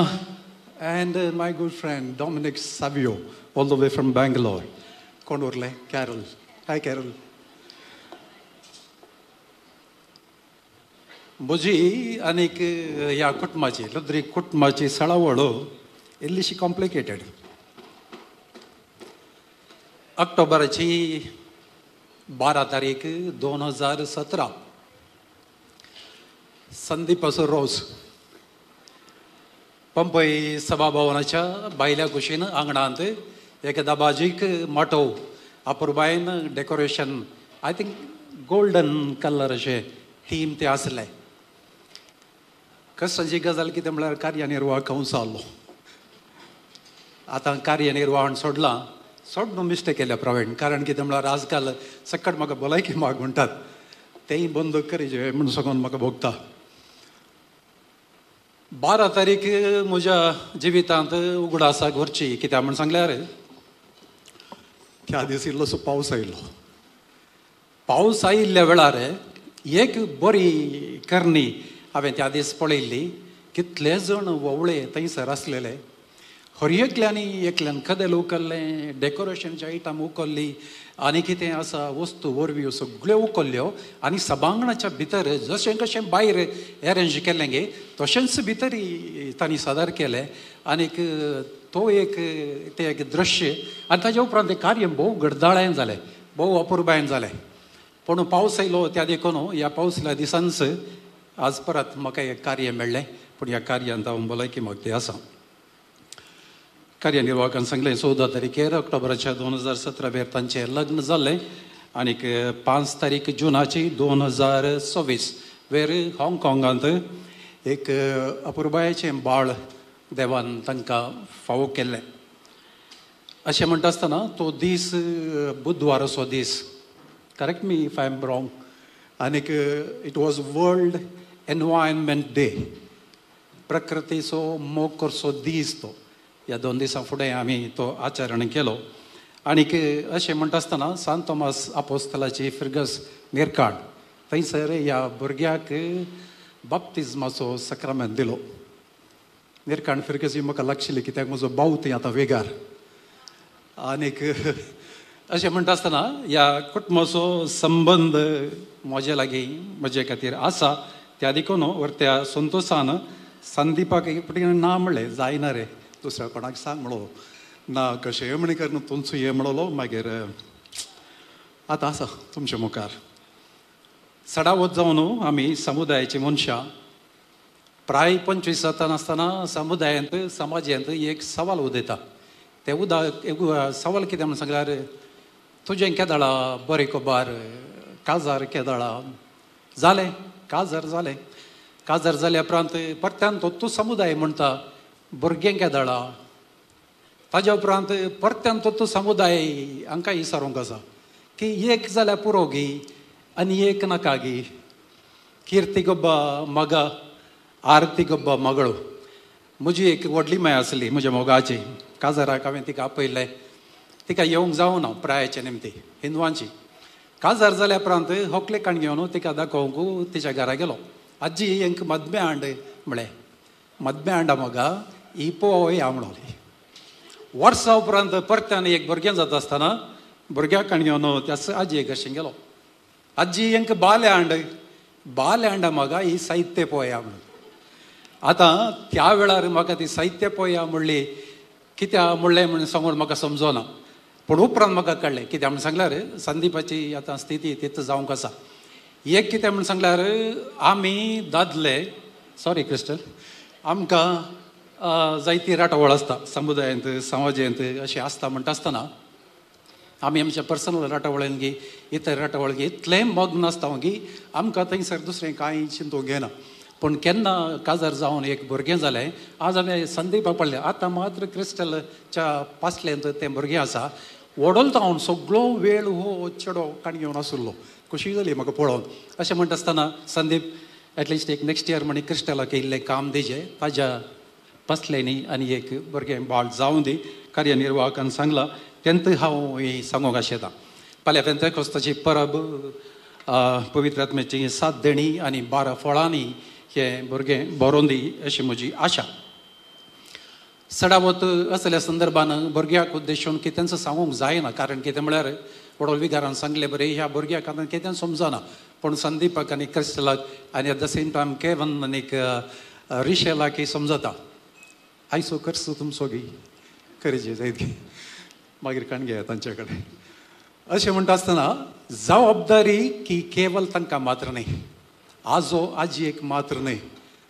and my good friend Dominic Savio, all the way from Bangalore. कोण उरलें? Carol. Hi Carol. म्हजी आनीक ह्या कुटुंबाची, लुद्री कुटुंबाची सळावळो इल्लीशी कॉम्प्लिकेटेड. ऑक्टोबराची 12 तारीख 2017 संदीप असो रोज पंपई सभाभवनाच्या भायल्या कुशीन आंगणांत एक दाबाजीक माटो अपुरबायन decoration, I think golden colour अशें थीम ते आसलें. कश्टाची गजाल कितें म्हळ्यार कार्यनिर्वाह कंस आसलो. आतां कार्यनिर्वाहन सोडलां, सोडून मिस्टेक केल्या प्रवीण. कारण कितें म्हळ्यार आजकाल सकट म्हाका भलायकी माग म्हणटात, तेंय बंद करीचे म्हूण सांगून म्हाका भोगता. 12 तारीख म्हज्या जिवितांत उगडासाक व्हरची कित्याक म्हूण सांगल्यार त्या दीस इल्लोसो पावस आयिल्लो. पावस आयिल्ल्या वेळार एक बरी करणी हांवें त्या दीस पळयल्ली. कितले जाण वोवळे थंयसर आसलेले. हर एकल्यान कदेल उखल्लें, डेकोरेशनची आयटम उखल्ली, आनी कितें आसा वस्तू वरवीं सगळ्यो उखल्ल्यो. आनी सभांगणाच्या भितर जशें कशें भायर अरेंज केल्लें गे तशेंच भितर तांणी सादर केलें. आनीक तो एक दृश्य. आनी ताजे उपरांत तें कार्य भोव गडदाळें जालें, भोव अपुरबायेन जालें. पूण पावस आयलो त्या देखून ह्या पावसल्या दिसांच आज परत म्हाका एक कार्य मेळ्ळें. पूण ह्या कार्यांत हांव भलायकी मागते आसा. कार्यनिर्वाहकान सांगलें 14 तारीखेर ऑक्टोबराच्या 2017 वेर तांचें लग्न जाल्लें. आनीक 5 तारीख जुनाची 2026 वेर हाँगकाँगांत एक अपुरबायेचें बाळ देवान तांकां फावो केल्लें. अशें म्हणटा आसतना तो दीस बुधवार असो दीस, correct me if I am wrong. आनीक it was world environment day, प्रकृतीचो मोग करचो दीस तो. ह्या 2 दिसां फुडें आमी तो आचरण केलो. आनीक अशें म्हणटा आसतना सांत थॉमस आपोस्तलाची फिर्गस निर्काण थंयसर ह्या भुरग्याक बाप्तिजमाचो सक्रामेंत दिलो. निर्काण फिर्गस ही म्हाका लागशिल्ली कित्याक म्हजो भाव थंय आतां वेगार. आनीक अशें म्हणटा आसतना ह्या कुटुंबाचो संबंद म्हजे लागीं म्हजे खातीर आसा. त्या देखून त्या संतोशान संदीपाक एक ना म्हणलें जायना रे, दुसऱ्या कोणाक सांग म्हणलो ना, कशें म्हणी कर तुमचो हे म्हणलो. मागीर आतां आसा तुमच्या मुखार. सडावत जावन आमी समुदायाची मनशां प्राय 25 आसतना समुदायांत समाजांत एक सवाल उदयता. ते सवाल कितें म्हण सांगल्यार तुजें केदाळा बरें कोबार काजार केदाळा जालें, काजार जालें. काजार जाल्या उपरांत परत्यान तो समुदाय म्हणटा भुरगें केदाळा. ताज्या उपरांत परत्यान तो समुदाय हांकां विचारूंक आसा की एक जाल्यार पुरो गी आनी एक नाका गी. किर्ती गब्बा मगा, आरती गब्बा मगळो. म्हजी एक व्हडली माय आसली म्हज्या मोगाची. काजाराक हांवें तिका आपयलें. तिका येवंक जावना प्रायाच्या निमती हिंदवांची. काजार जाल्या उपरांत होकलेकाण घेवन तिका दाखोवंक तिच्या घरा गेलो. आजी हेंक मदमें हाड म्हळें. मदमें हाडा मगा ही पोव या म्हणली. वर्सां उपरांत परत्यान एक भुरगें जाता आसतना भुरग्याक घेवन त्या आजयेक अशें गेलो. आजी हेंक बाले हाडा मगा ही साहित्य पोया म्हणून. आतां त्या वेळार म्हाका ती साहित्य पोया म्हणली कित्याक म्हणलें म्हणून सांगून म्हाका समजना. पूण उपरांत म्हाका कळ्ळें कित्याक म्हण सांगल्यार संदीपाची आतां स्थिती तितू जावंक आसा. एक कितें म्हण सांगल्यार आमी दादले, सॉरी क्रिस्टल, आमकां जायती राटवळ आसता समुदायांत समाजांत अशें आसता. म्हणटा आसतना आमी आमच्या पर्सनल राटवळेन इतर राटवळ इतलें मग्न आसता की आमकां थंयसर दुसरें कांय चिंतूंक घेना. पण केन्ना काजार जावन एक भुरगें जालें. आज हांवें संदीपाक पडलें आतां मात्र क्रिस्टलच्या पासलेंत तें भुरगें आसा. वडोलता हांव सगळो वेळ हो चेडो काणी घेवन आसलो. खुशी जाली म्हाका पळोवन. अशें म्हणटा आसतना संदीप एटलिस्ट एक नेक्स्ट इयर म्हणे क्रिस्टलाक इल्लें काम दिजें ताज्या पासलेंनी आनी एक भुरगें बाळ जावं दी कार्यनिर्वाहकान सांगलां. तेंत हांव ही सांगूंक आशेतां. फाल्यां पेंतेकोस्ताची परब पवित्र आत्म्याची 7 देणी आनी 12 फळांनी हें भुरगें बरोवन दी अशी म्हजी आशा. सडावत असल्या संदर्भान भुरग्याक उद्देशून कितेंच सांगूंक जायना. कारण कितें म्हळ्यार वडोल विकारान सांगलें बरें ह्या भुरग्याक आतां कितें समजना. पूण संदीपाक आनी क्रिस्टलाक आनी एट द सेम टायम केवन आनीक रिशेलाक समजता. आयसो करचो तुमचो गी करचे जायत गे मागीर काण घेया तांचे कडेन. अशें म्हणटा आसतना जबाबदारी की केवल तांकां मात्र न्ही, आजो आजयेक मात्र न्ही,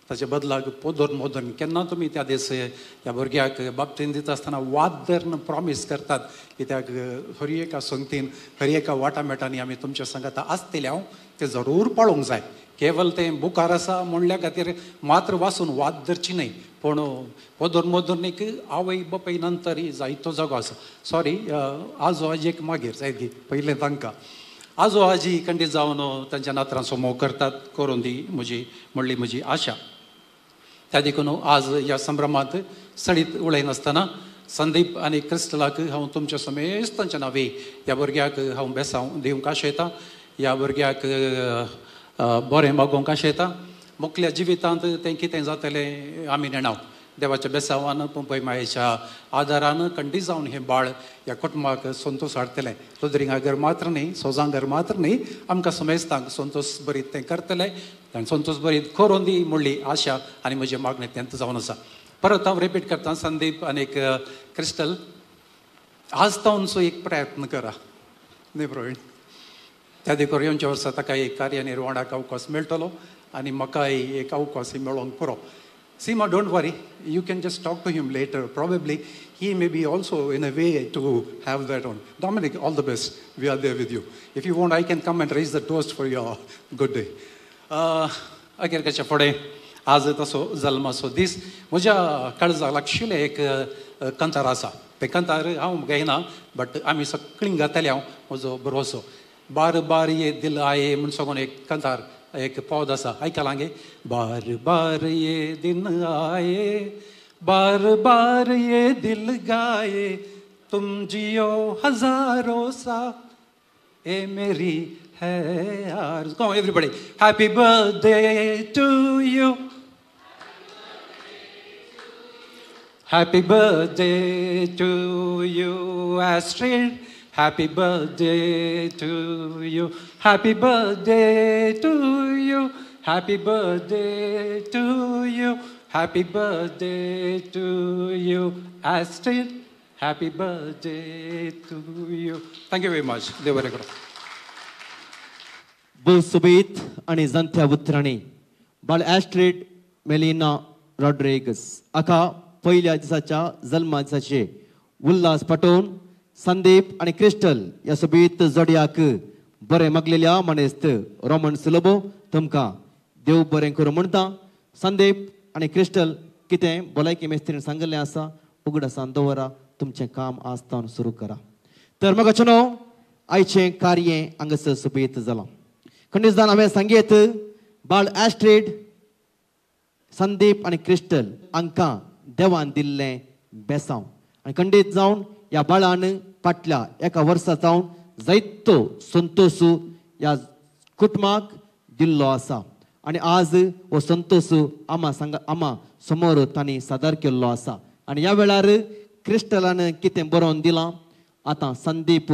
ताचे बदलाक पोदोन मोदन केन्ना तुमी त्या दीस ह्या भुरग्याक बाबतीन दिता आसतना वादन प्रॉमीस करतात कित्याक हर एका संगतीन हर एका वाटामेटांनी आमी तुमच्या संगता आसतले हांव ते जरूर पाळोवंक जाय. केवल तें बुकार आसा म्हणल्या खातीर मात्र वाचून वाद धरची न्ही, पूण पोदोन मोदोनीक आवय बापाय नंतर जायतो जागो आसा. सॉरी आजो आजयेक मागीर जायत गी पयलें तांकां आजो आजी खंडीत जावन तांच्या नातरांचो मोग करतात करून दी म्हणली म्हजी आशा. त्या देखून आज ह्या संभ्रमांत सडीत उलय नासतना संदीप आनी क्रिस्टलाक हांव तुमच्या समेस्तांच्या नांवे ह्या भुरग्याक हांव बेसांव दिवंक आशेतां. ह्या भुरग्याक बरें मागोवंक आशेतां. मुखल्या जिवितांत तें कितें जातलें आमी नेणाव. देवाच्या बेसांवान पंपय मायेच्या आदारान खंडीत जावन हें बाळ ह्या कुटुंबाक संतोश हाडटलें. लोदरिंगागर मात्र न्ही, सोजांगर मात्र न्ही, आमकां समेस्तांक संतोश भरीत तें करतलें. ताणें संतोश भरीत करून दी म्हणली आशा आनी म्हजें मागणें तेंत जावन आसा. परत हांव रिपीट करतां संदीप आनीक क्रिस्टल आज तावनचो एक प्रयत्न करा न्ही प्रवीण. त्या देखून येवच्या वर्सा ताका एक कार्यनिर्वहणाक अवकाश मेळटलो आनी म्हाकाय एक अवकाश मेळोंक पुरो. Seema, don't worry. You can just talk to him later. Probably he may be also in a way to have that on. Dominic, all the best. We are there with you. If you want, I can come and raise the toast for your good day. अखेरच्या फुडें आज तसो जल्माचो दीस म्हज्या काळजाक लागशिल्लें एक कंतार आसा. तें कंतार हांव गायना बट आमी सगळीं गातले हांव म्हजो भरवसो. बार बार ये दिल आये म्हूण सगून एक कंतार एक पौध आसा आयकलांगे. बार बार ये दिन आए बार बार ये दिल गाए तुम जियो हजारों सा ए मेरी है यार. Come on everybody. Happy birthday to you. Happy birthday to you Astrid. Happy birthday to you. Happy birthday to you. Happy birthday to you. Happy birthday to you Astrid. Happy birthday to you. Thank you very much. देव बरें करूं. भोव सुबेत आनी जाणट्या उतरांनी बाळ एस्ट्रीड melaena Rodrigues हाका पयल्या दिसाच्या जल्मा दिसाचे उल्हास पाठोवन संदीप आनी क्रिस्टल ह्या सोबीत जोडयाक बरें मागलेल्या मनेस्त रोमन सुलभो तुमकां देव बरें करूं म्हणटा. संदीप आनी क्रिस्टल कितें भलायकी मेस्त्रीन सांगलें आसा उगडासान दवरा, तुमचें काम आस्तावन सुरू करा. तर म्हाका चनो आयचें कार्य हांगासर सोबीत जालां. खंडीत जावन हांवें सांगीत बाळ एस्ट्रीड संदीप आनी क्रिस्टल हांकां देवान दिल्लें बेसांव आनी खंडीत जावन ह्या बाळान फाटल्या एका वर्सा जावन जायतो संतोष ह्या कुटुंबाक दिल्लो आसा आनी आज हो संतोष आमा समोर तांणी सादर केल्लो आसा. आनी ह्या वेळार क्रिस्टलान कितें बरोवन दिलां आतां संदीप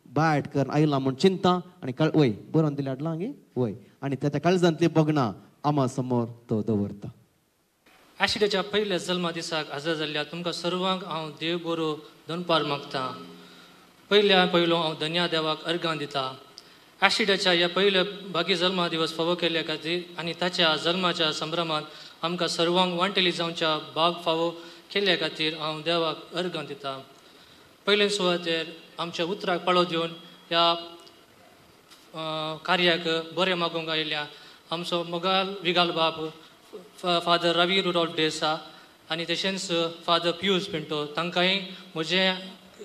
बायट करून आयला म्हूण चिंता आनी वय बरोवन दिलें हाडलां गे वय आनी ताच्या काळजांतली बगणां आमा समोर तो दवरता. आशिडेच्या पयल्या जल्मा दिसाक हजर जाल्ल्या तुमकां सर्वांक हांव देव बरो दनपार मागतां. पयलो हांव धन्या देवाक अर्गां दितां. आशिडेच्या ह्या पयल्या बागी जल्मा दिवस फावो केल्ल्या खातीर आनी ताच्या जल्माच्या संभ्रमांत आमकां सर्वांक वांटेली जावच्या भाग फावो केल्ल्या खातीर हांव देवाक अर्गां दितां. पयले सुवातेर आमच्या उतराक पाळो दिवन ह्या कार्याक बरें मागोवंक आयिल्ल्या आमचो मोगाल विगाल बाब फादर रवी रुडॉल्फ देसा आनी तशेंच फादर पियूस पिंटो तांकांय म्हजे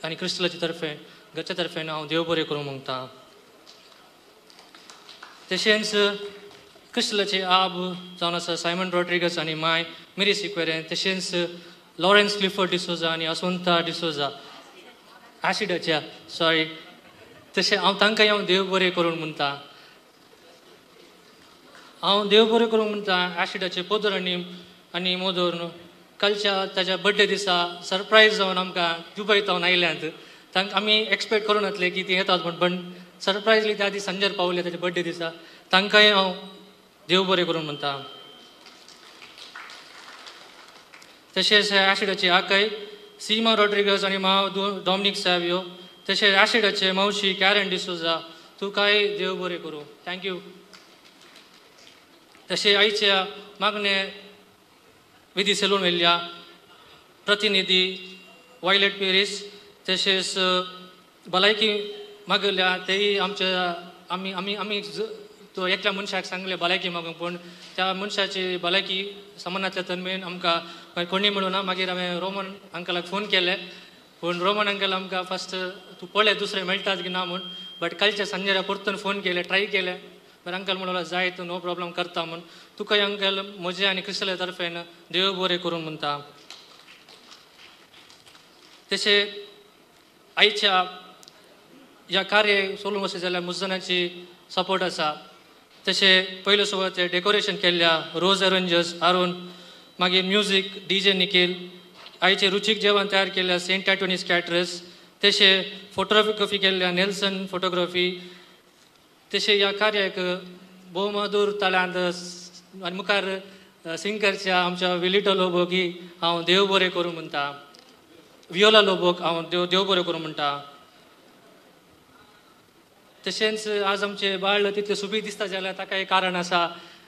आनी क्रिस्टलाचे तर्फे घरच्या तर्फेन हांव देव बरें करूं मागता. तशेंच क्रिस्टलाचे आब जावन आसा सायमन रॉड्रिगस आनी माय मेरी सिक्वेरेन, तशेंच लॉरेन्स क्लिफर्ड डिसोजा आनी असोंता डिसोजा ॲसिडाच्या तशें हांव तांकांय हांव देव बरें करून म्हणटा. हांव देव बरें करूंक म्हणटा ॲसिडाचे पोदर आनी मोदोर कालच्या ताच्या बर्थडे दिसा सरप्रायज जावन आमकां दुबय तावन आयल्यांत. तांकां आमी एक्सपेक्ट करूं नासले की ती येतात पण सरप्रायजली त्या दीस सांजेर पावले ताच्या बर्थडे दिसा. तांकांय हांव देव बरें करून म्हणटा. तशेंच ॲसिडाची आकाय सीमा रॉड्रिगस आनी मांव डॉमिनिक सॅवियो, तशेंच ॲसिडाचे मावशी कॅरन डिसोजा तुकाय देव बरें करूं. थँक्यू. तशें आयच्या मागणे विधी सेलून वेल्ल्या प्रतिनिधी वायलेट पेरीस, तशेंच भलायकी मागल्या तेय आमच्या आमी आमी आमी तो एकल्या मनशाक सांगले भलायकी मागूंक, पूण त्या मनशाची भलायकी समानांतल्या तन्मेन आमकां कोणी मेळूना. मागीर हांवें रोमन अंकलाक फोन केले, पूण रोमन अंकल आमकां फस्ट तूं पळय दुसरे मेळटात की ना म्हूण. बट कालच्या सांजेर परतून फोन केले, ट्राय केले, बट अंकल म्हणलो जाय तूं नो प्रॉब्लम करता म्हूण. तुका अंकल म्हजे आनी क्रिस्टला तर्फेन देव बरें करून म्हणटा. तशें आयच्या ह्या कार्य सोलून वचत जाल्यार मुजनाची सपोर्ट आसा. तशें पयलो सुवात डेकोरेशन केल्ल्या रोज अरेंजर्स आरून, मागीर म्युजीक DJ निखिल, आयचे रुचीक जेवण तयार केल्ल्या सेंट एंटोनीस कॅटरर्स, तशें फोटोग्राफी केल्ल्या नेल्सन फोटोग्राफी. तशें ह्या कार्याक भोवमधूर ताल्यांत आनी मुखार सिंगरच्या आमच्या विलिटो लोबोकी हांव देव बरें करूं म्हणटा. वियोला लोबोक हांव देव बरें करूं म्हणटा. तशेंच आज आमचे बाळ तितलें सुबीत दिसता जाल्यार ताका एक कारण आसा,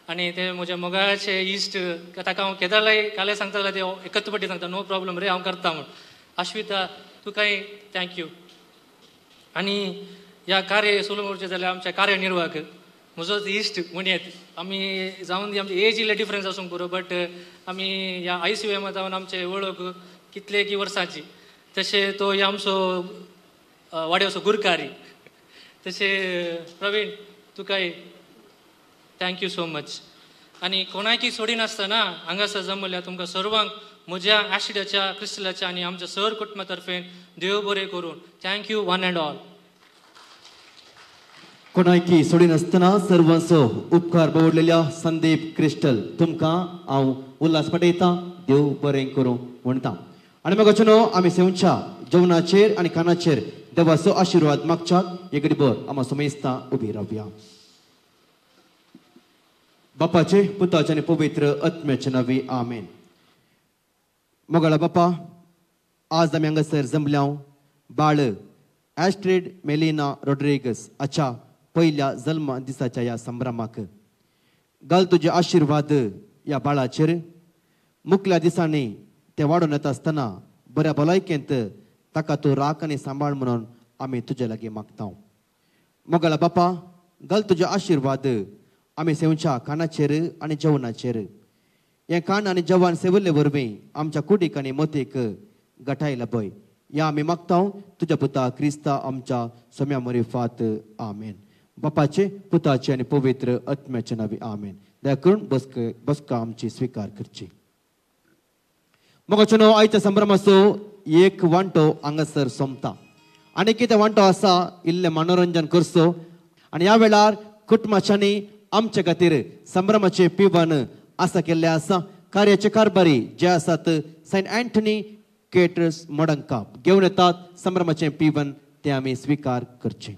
आनी ते म्हज्या मोगाळाचे इश्ट ताका हांव केदारलाय काले सांगता जाल्यार ते एकच फावटी सांगता नो प्रॉब्लम रे हांव करता म्हूण. आश्विता तुकाय थँक्यू. आनी ह्या कार्य सोलून उरचें जाल्यार आमच्या कार्यनिर्वाहक म्हजोच इश्ट म्हणयेत. आमी जावन दी आमची एज इल्ले डिफरन्स आसूंक पुरो, बट आमी ह्या ICUM जावन आमचे वळख कितले की वर्सांची. तशें तो आमचो वाड्याचो गुरकारी. तशें प्रवीण तुकाय थँक्यू सो मच. आनी कोणायकी सोडिनासतना हांगासर जमल्या तुमकां सर्वांक म्हज्या ॲसिडाच्या क्रिस्टलाच्या आनी आमच्या सर कुटुंबा तर्फेन देव बरें करून थँक्यू वन अँड ऑल. कोणायकी सोडिनासतना सर्वांचो उपकार बावडलेल्या संदीप क्रिस्टल तुमकां हांव उल्हास पटयतां, देव बरें करूं म्हणटा. आनी मग न्हू आमी सेवच्या जेवणाचेर आनी खाणाचेर देवाचो आशिर्वाद मागच्याक एक बर आमी सुमेस्तां उबी रावया. बापाचे पुताचे आनी पवित्र आत्म्याचे नांवी आमेन. मोगाळा बापा, आज आमी हांगासर जमल्या बाळ ॲस्ट्रीड मेलिना रॉड्रिगस हाच्या पयल्या जल्म दिसाच्या ह्या संभ्रमाक घाल तुजे आशिर्वाद ह्या बाळाचेर. मुखल्या दिसांनी ते वाडून येता आसतना बऱ्या भलायकेंत ताका तूं राख आनी सांबाळ म्हणून आमी तुजे लागीं मागता. मोगाळा बापा, घाल तुजे आशिर्वाद आमी सेवच्या खाणाचेर आनी जेवणाचेर. हें खाण आनी जेवण सेवल्ले वरवीं आमच्या कुडीक आनी मतीक घटायला पळय. या आमी मागता तुज्या पुता क्रिस्ता आमच्या सोम्या मोरिफात आमेन. बापाचे पुताचे आनी पवित्र आत्म्याचे नांवी आमेन. दया करून बसका आमची स्विकार करची. मोगाचो आयच्या संभ्रमाचो एक वांटो हांगासर सोंपता. आनी कितें वांटो आसा इल्लें मनोरंजन करचो. आनी ह्या वेळार कुटुंबाच्यांनी आमचे खातीर संभ्रमाचे पिवन आसा केल्ले आसा. कार्याचे कारभारी जे आसात सेंट अँटनी केटर्स मडंका घेवन येतात संभ्रमाचे पिवन, ते आमी स्विकार करचे.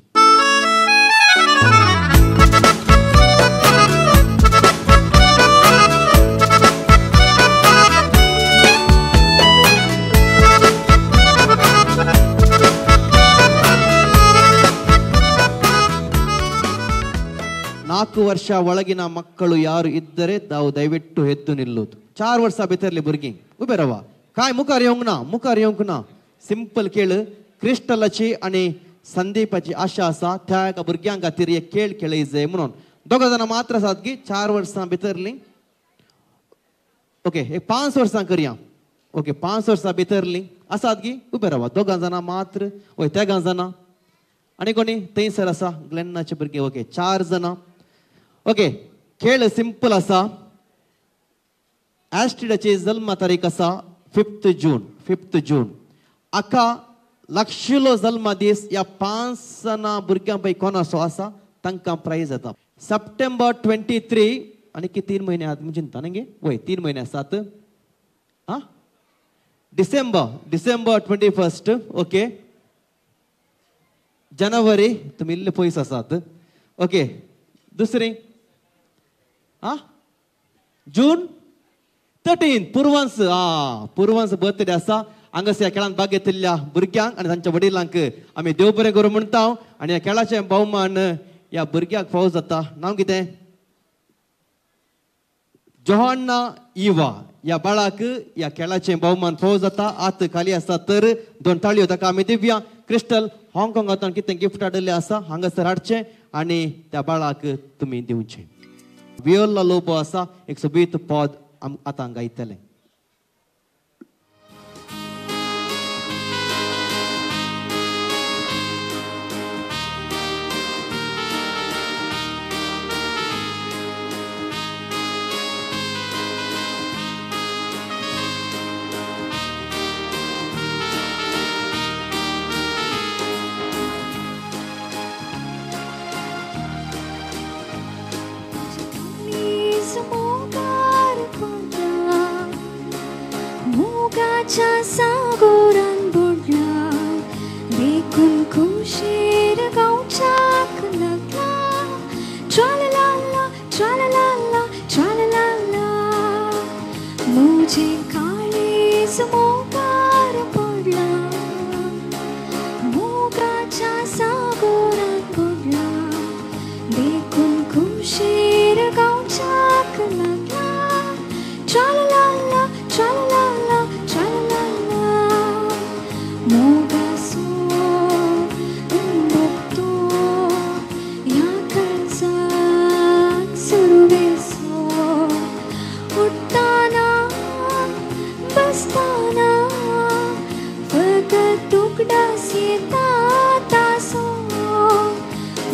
ನಾಲ್ಕು ವರ್ಷ ಒಳಗಿನ ಮಕ್ಕಳು ಯಾರು ಇದ್ದರೆ ತಾವು ದಯವಿಟ್ಟು ಎದ್ದು ನಿಲ್ಲೋದು. 4 ವರ್ಷ भितरले भुरगीं उबे रावा. काय मुखार येवंक ना. सिंपल खेळ क्रिस्टलाची आणि संदीपाची आशा आसा त्या एका भुरग्यां खातीर एक खेळ खेळय जाय म्हणून दोगा जाणां मात्र आसात की 4 वर्सां भितरली. ओके, एक 5 वर्सां करया. ओके, 5 वर्सां भितरली आसात की उबे रावा. दोगां जाणां मात्र. ओय, तेगां जाणां. आनी कोणी थंयसर आसा ग्लेन्नाचे भुरगे. ओके, 4 जाणां. ओके, खेळ सिंपल आसा. ॲस्ट्रिडाची जल्म तारीख आसा 5 जून. 5 जून. आका लाक्षिलो जल्म दीस ह्या 5 जाणां भुरग्यां पैकी कोण असो आसा तांकां प्राइज येता. सप्टेंबर 23 आनी 3 म्हयने आहात म्हणजे चिंता न्ही. वय 3 म्हयने आसात. हा, डिसेंबर 21. ओके, जानेवारी तुमी इल्ले पयस आसात. ओके, दुसरी जून 13 पुर्वांस. पुर्वांस बर्थडे आसा. हांगास ह्या खेळांत भाग घेतिल्ल्या भुरग्यांक आनी तांच्या वडिलांक आमी देव बरें करूं म्हणटा. आनी ह्या खेळाचें भोवमान ह्या भुरग्याक फावो जाता. नांव कितें? जोहान्ना इवा. ह्या बाळाक ह्या खेळाचें भोवमान फावो जाता. आत खाली आसा तर 2 ताळयो ताका आमी दिवया. क्रिस्टल हाँगकाँगांतल्यान कितें गिफ्ट हाडिल्लें आसा हांगासर हाडचें आनी त्या बाळाक तुमी दिवचें. वियोला लोबो आसा. एक सोबीत पद आतां गायतलें. सागोरान बुडला देखून खुशीर गावच्याक लागला. ट्रालाला ट्रालाला ट्रालाला मुझे काळीज मोगार पडला. मोगाच्या सागोरान बुडला देखून खुशीर गावच्याक लागला. ट्रालाला ट्रालाला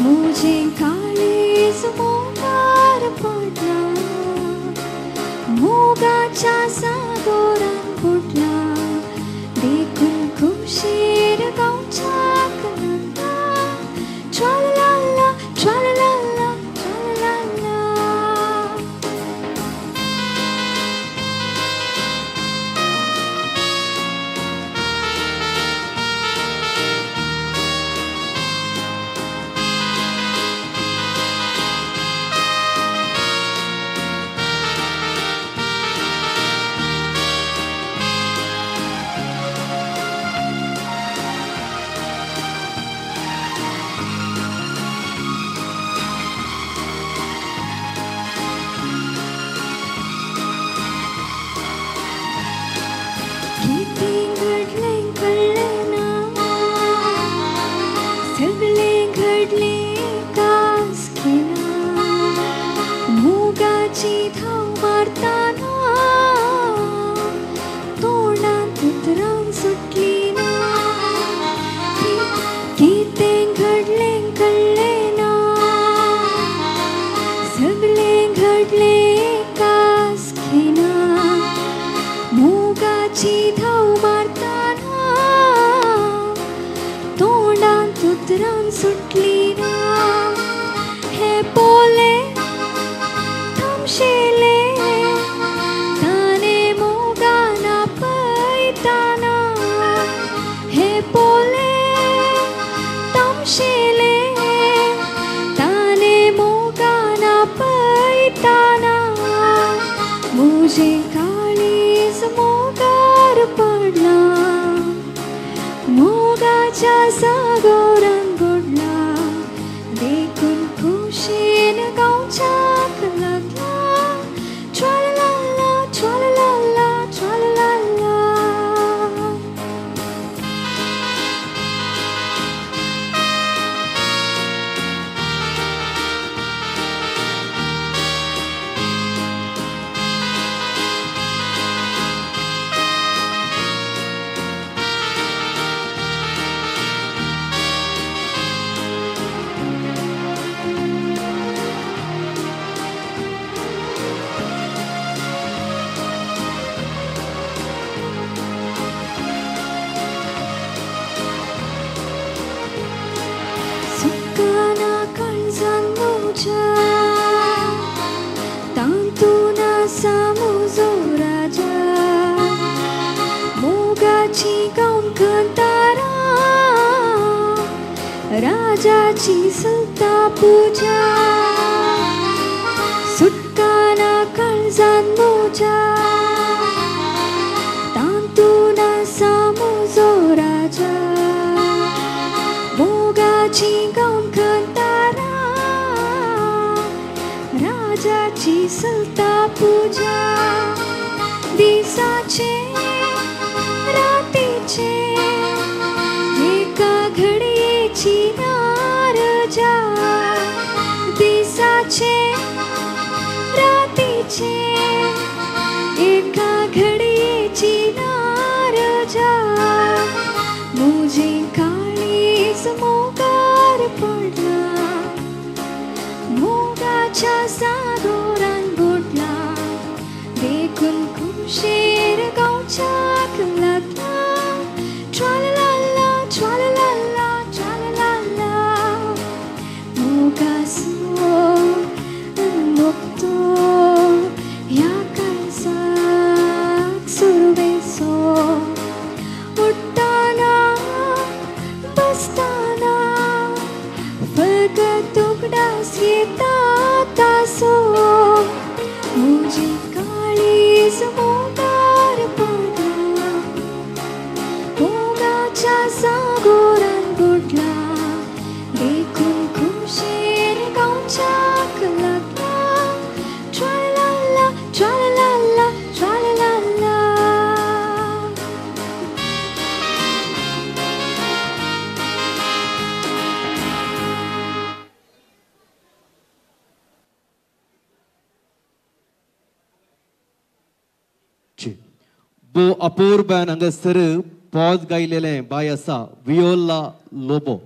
मुझे काळीज मोगार पडला. मोगाच्या सागोरान बुडला देखून खुशीर गावच्याक लागला. ट्रालाला ट्रालाला ट्रालाला उतरान सुटली ना. हे पोले थांबशिले ताने मोगाना पैताना. हे पोले थांबशिले ताने मोगाना पैताना. मुझे काळीज मोगार पडला. मोगाच्या सागोरान बुडला देखून खुशीन गावच्याक लागला. ट्रालाला ट्रालाला ट्रालाला राजाची सत्ता पूजा सुटकाना काळजान मोजा तांतूना सामोजो राजा मोगाची गाऊन खंतारा राजाची सत्ता पूजा दिसाचे रातीचे एका घडीची नारजा दिसाचे रातीचे एका घडीची नारजा मुझे काळीज मोगार पडला मोगाच्या सागोरान बुडला देखून खुशीर गावच्याक लागला ट्रालाला ट्रालाला ट्रालाला मोगासो मोगतो ह्या काळजाक सुरवेसो उठताना बसताना फकत तुकडास येता तासो मुझे काळीज मोगार पडला मोगाच्या सागोरान बुडला देखून खुशीर गावच्याक लागला ट्रालाला ट्रालाला ट्रालाला बो अपूर्बान हांगासर पॉज गायलेले बाय आसा वियोला लोबो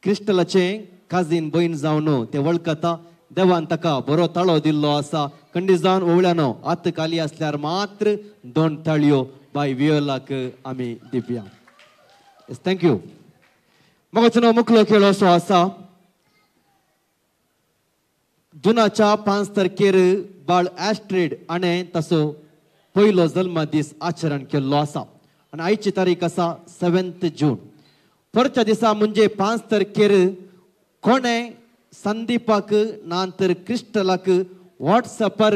क्रिस्टलाचे काजीन बहीण जावन ते वळखता देवान ताका बरो ताळो दिल्लो आसा खंडीत जावन ओवळ्यानो आत खाली असल्यार मात्र 2 ताळयो बाय वियोलाक आमी दिवया. थँक्यू. मगचनो मुखलो खेळ असो आसा जुनाच्या 5 तारखेर बाळ ॲस्ट्रीड आणि ताचो पयलो जल्म दीस आचरण केल्लो आसा आनी आयची तारीख आसा 7 जून. परच्या दिसा म्हणजे 5 तारखेर कोणे संदीपाक नांतर क्रिस्टलाक व्हॉट्सॲपार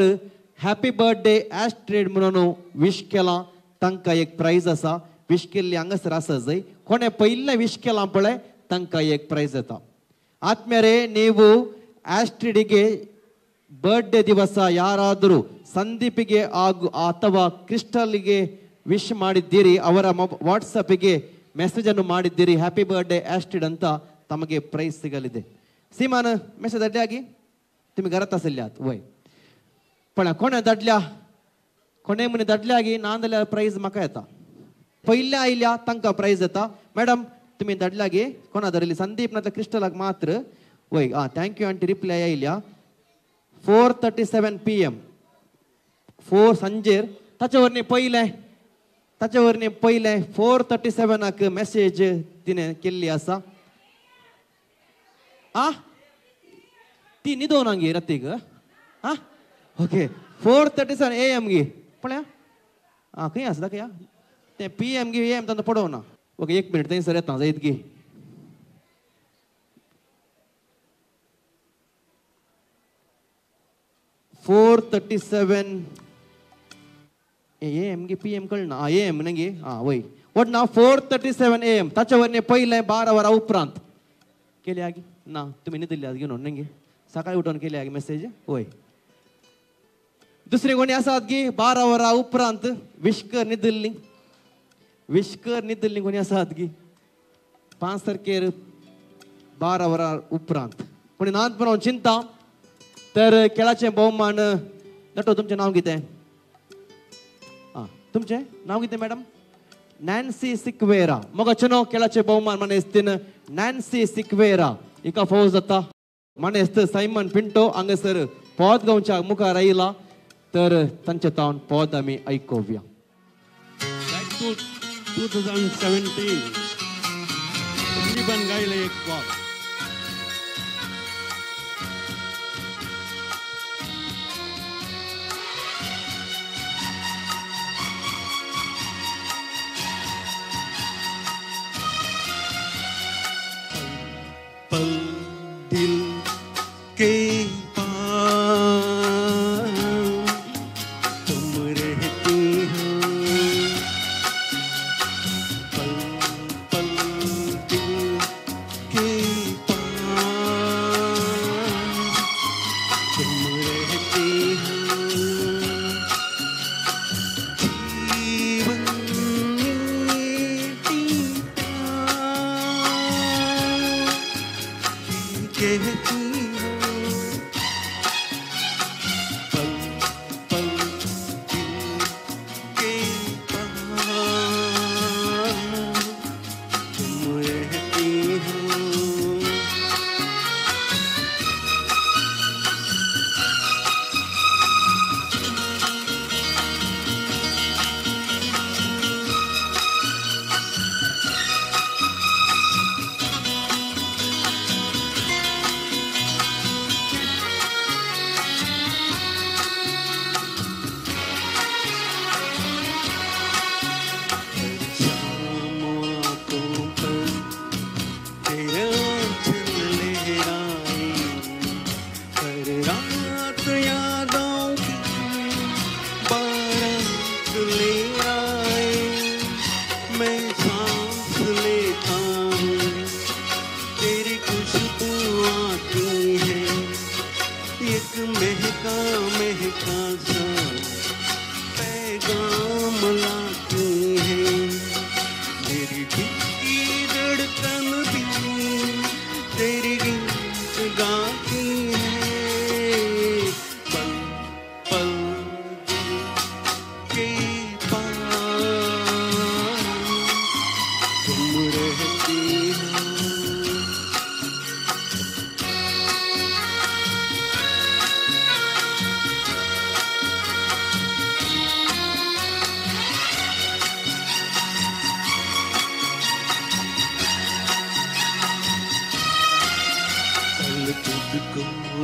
हॅपी बर्थडे ॲस्ट्रीड म्हणून विश केला तांकां एक प्राइज आसा. विश केल्ली हांगासर आसा जंय कोणे पयलें विश केलां पळय तांकां एक प्राइज येता. ಆತ್ಮೀಯರೇ ನೀವು ಆಸ್ಟ್ರಿಡ್ಗೆ ಬರ್ತ್ಡೇ ದಿವಸ ಯಾರಾದರೂ ಸಂದೀಪಿಗೆ ಅಥವಾ ಕ್ರಿಸ್ಟಲ್ಗೆ ವಿಶ್ ಮಾಡಿದ್ದೀರಿ ಅವರ ವಾಟ್ಸಪ್ಗೆ ಮೆಸೇಜ್ ಅನ್ನು ಮಾಡಿದ್ದೀರಿ ಹ್ಯಾಪಿ ಬರ್ತ್ಡೇ ಆಸ್ಟ್ರಿಡ್ ಅಂತ ತಮಗೆ ಪ್ರೈಸ್ ಸಿಗಲಿದೆ. सीमान मेसेज धाडल्या की तुम्ही घरात आसल्यात वय पण कोणे धाडल्या कोणे म्हणे धाडल्या की ना जाल्यार प्राइज म्हाका येता. पयल्या आयल्या तांकां प्राइज येता. मॅडम तुम्ही धाडल्या की कोणा धरली संदीप ना क्रिस्टलाक मात्र वय थँक्यू आंटी रिप्लाय आयल्या 4:37 PM 4 सांजेर ताचे वरणी पयले 4:37 मेसेज तिने केल्ली आसा. ती न्हिदोवनांगी रातीक ओके 4:37 AM गी पळया खंय आसा दाखया ते PM गी AM तांकां पडोवना. ओके 1 मिनट थंयसर येता जायत गी. AM गी PM कळना AM नंगी वय वट ना 4:37 AM ताच्या वरणी पयले 12 वरां उपरांत केल्या गी ना तुम्ही न्हिदल्यात घेवन नंगे सकाळी उठून केल्या गी मेसेज वय. दुसरे कोणी आसात गी 12 वरां उपरांत विश्कर न्हिदल्ली कोणी आसात गी 5 तारखेर 12 वरां उपरांत कोणी नात म्हणून चिंता तर खेळाचे भोवमान नटो तुमचें नांव कितें तुमचें नांव कितें मॅडम नॅन्सी सिक्वेरा मोगाचेनो खेळाचे भोवमान माने इस्तीन नॅन्सी सिक्वेरा हिका फावो जाता. माने इस्त सायमन पिंटो हांगासर पद गांवच्या मुखार आयला तर तांचे तावन पद आमी आयकुया. 2017 संदीपान गायले एक पद.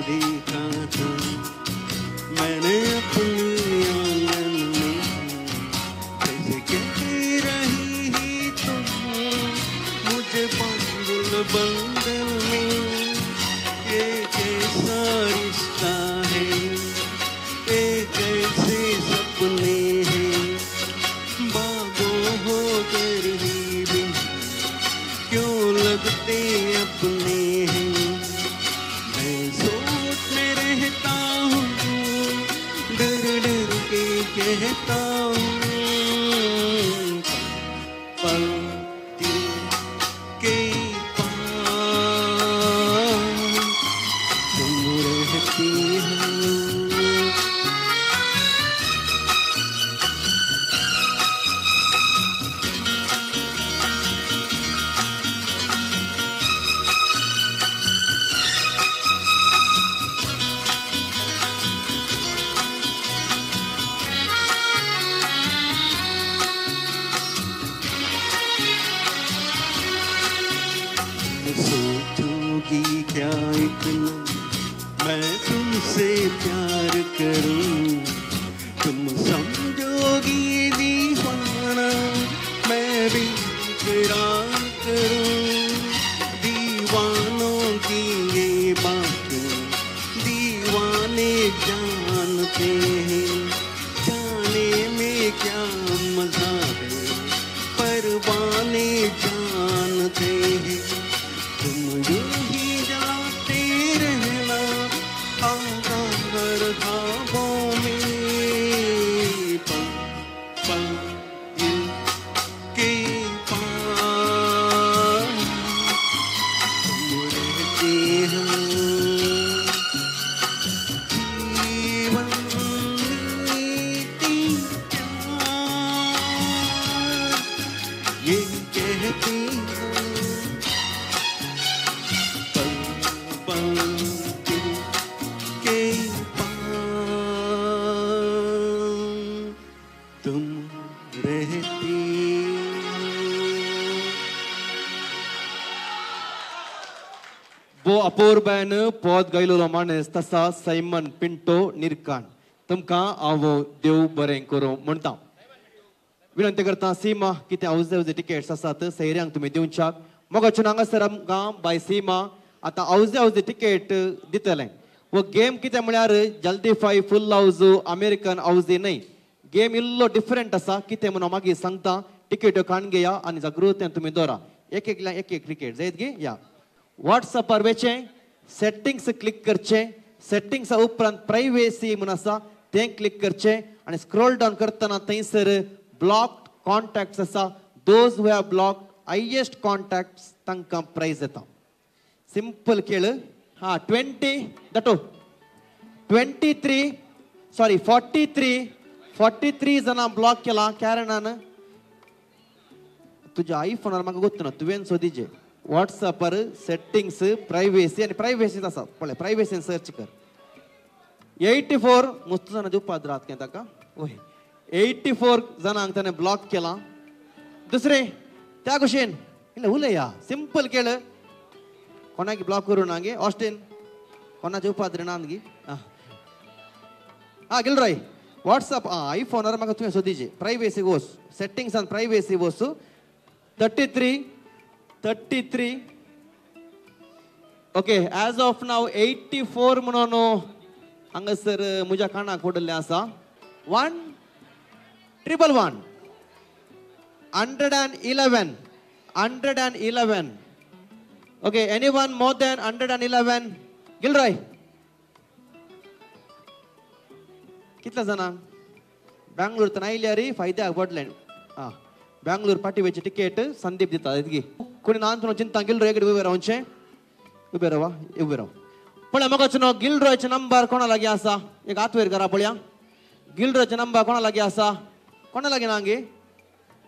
देखा था मैंने अपनी आंगन में, जैसे कहती रही ही तुम मुझे बंधुल बंधन में। ये कैसा रिश्ता है, ये कैसे सपने हैं, बागों हो कर ही भी क्यों लगते अपने हैं। मैं सोच में रहता हूँ, डर डर के कहता हूँ, पल दिल के पास तुम रहती हो। सोचोगी क्या इतना मैं तुमसे प्यार करूं, तुम समझोगी दीवाना मैं भी इकरार करूं। दीवानों की ये बात दीवाने जानते हैं, जाने में क्या मजा है परवाने जानते हैं। तुम यूं ही जाते रहना आधार ख्वाबों में, पल पल दिल के पास तुम रहते हो। जीवन नीति ये कहती हो, वो अपूर्बान पोद गायलो माणूस तसा सैमन पिंटो निर्काण तुमकां हांव देव बरें करूं म्हणटा. विनंती करता सीमा कितें हावजे टिकेट्स आसात सैऱ्यांक तुमी दिवच्याक. मोगाचें हांगासर आमकां बाय सीमा आतां हावजे टिकेट दितलें. वो गेम कितें म्हळ्यार जल्दीफाय फुल हावज अमेरिकन हावजी न्हय. गेम इल्लो डिफरंट आसा. कितें म्हणून मागीर सांगता. टिकेट्यो काडून घेया आनी जागृतेन तुमी दवरा. एक एक टिकेट जायत गे या. व्हॉट्सअपार वेचें सेटिंग्स क्लिक करचें. सेटिंग्सा उपरांत प्रायवेसी म्हणून आसा तें क्लिक करचें आनी स्क्रोल डावन करतना थंयसर ब्लॉक्ड कॉन्टॅक्ट्स आसा. Those who have blocked highest contacts तांकां प्रायज येता. सिंपल खेळ. हा 20 दाटो 43 जाणां ब्लॉक केला कारणान तुज्या आयफोनार म्हाका गोत्तना तुवें सोदिचें. व्हॉट्सअपार सेटिंग्स प्रायवेसी आनी प्रायवेसीच आसा पळय प्रायवेसीन सर्च कर. 84 मस्त जाणां दिवपाक रात काय ताका. 84 जाणांक ताणें ब्लॉक केला. दुसरें त्या कुशेन इल्लें उलया. सिंपल केळ. कोणाक ब्लॉक करूं ना गे ऑस्टीन कोणाचे उपाद्र ना गी. गेल रॉय व्हॉट्सअप आयफोनार म्हाका तुवें सोदिचें. प्रायवेसी वच सेटिंग्सान प्रायवेसी वच. 33 ओके एज ऑफ नाव 84 म्हणून हांगासर म्हज्या कानाक पडलें आसा. 111 111 okay anyone more than 111 Gilroy कितल्या जाणांक बेंगलोर आयल्यार फायद्याक पडलें. बेंगलोर पाटीवेची टिकेट संदीप दिता. कोणी ना चिंता गिलरॉय कडेन उबे रावचें. उबे रावा उबे राव. पळय म्हाका न्हू गिलरॉयचे नंबर कोणा लागीं आसा. एक हात वयर करा पळया. गिलरॉयचे नंबर कोणा लागीं आसा. कोणा लागीं ना गे.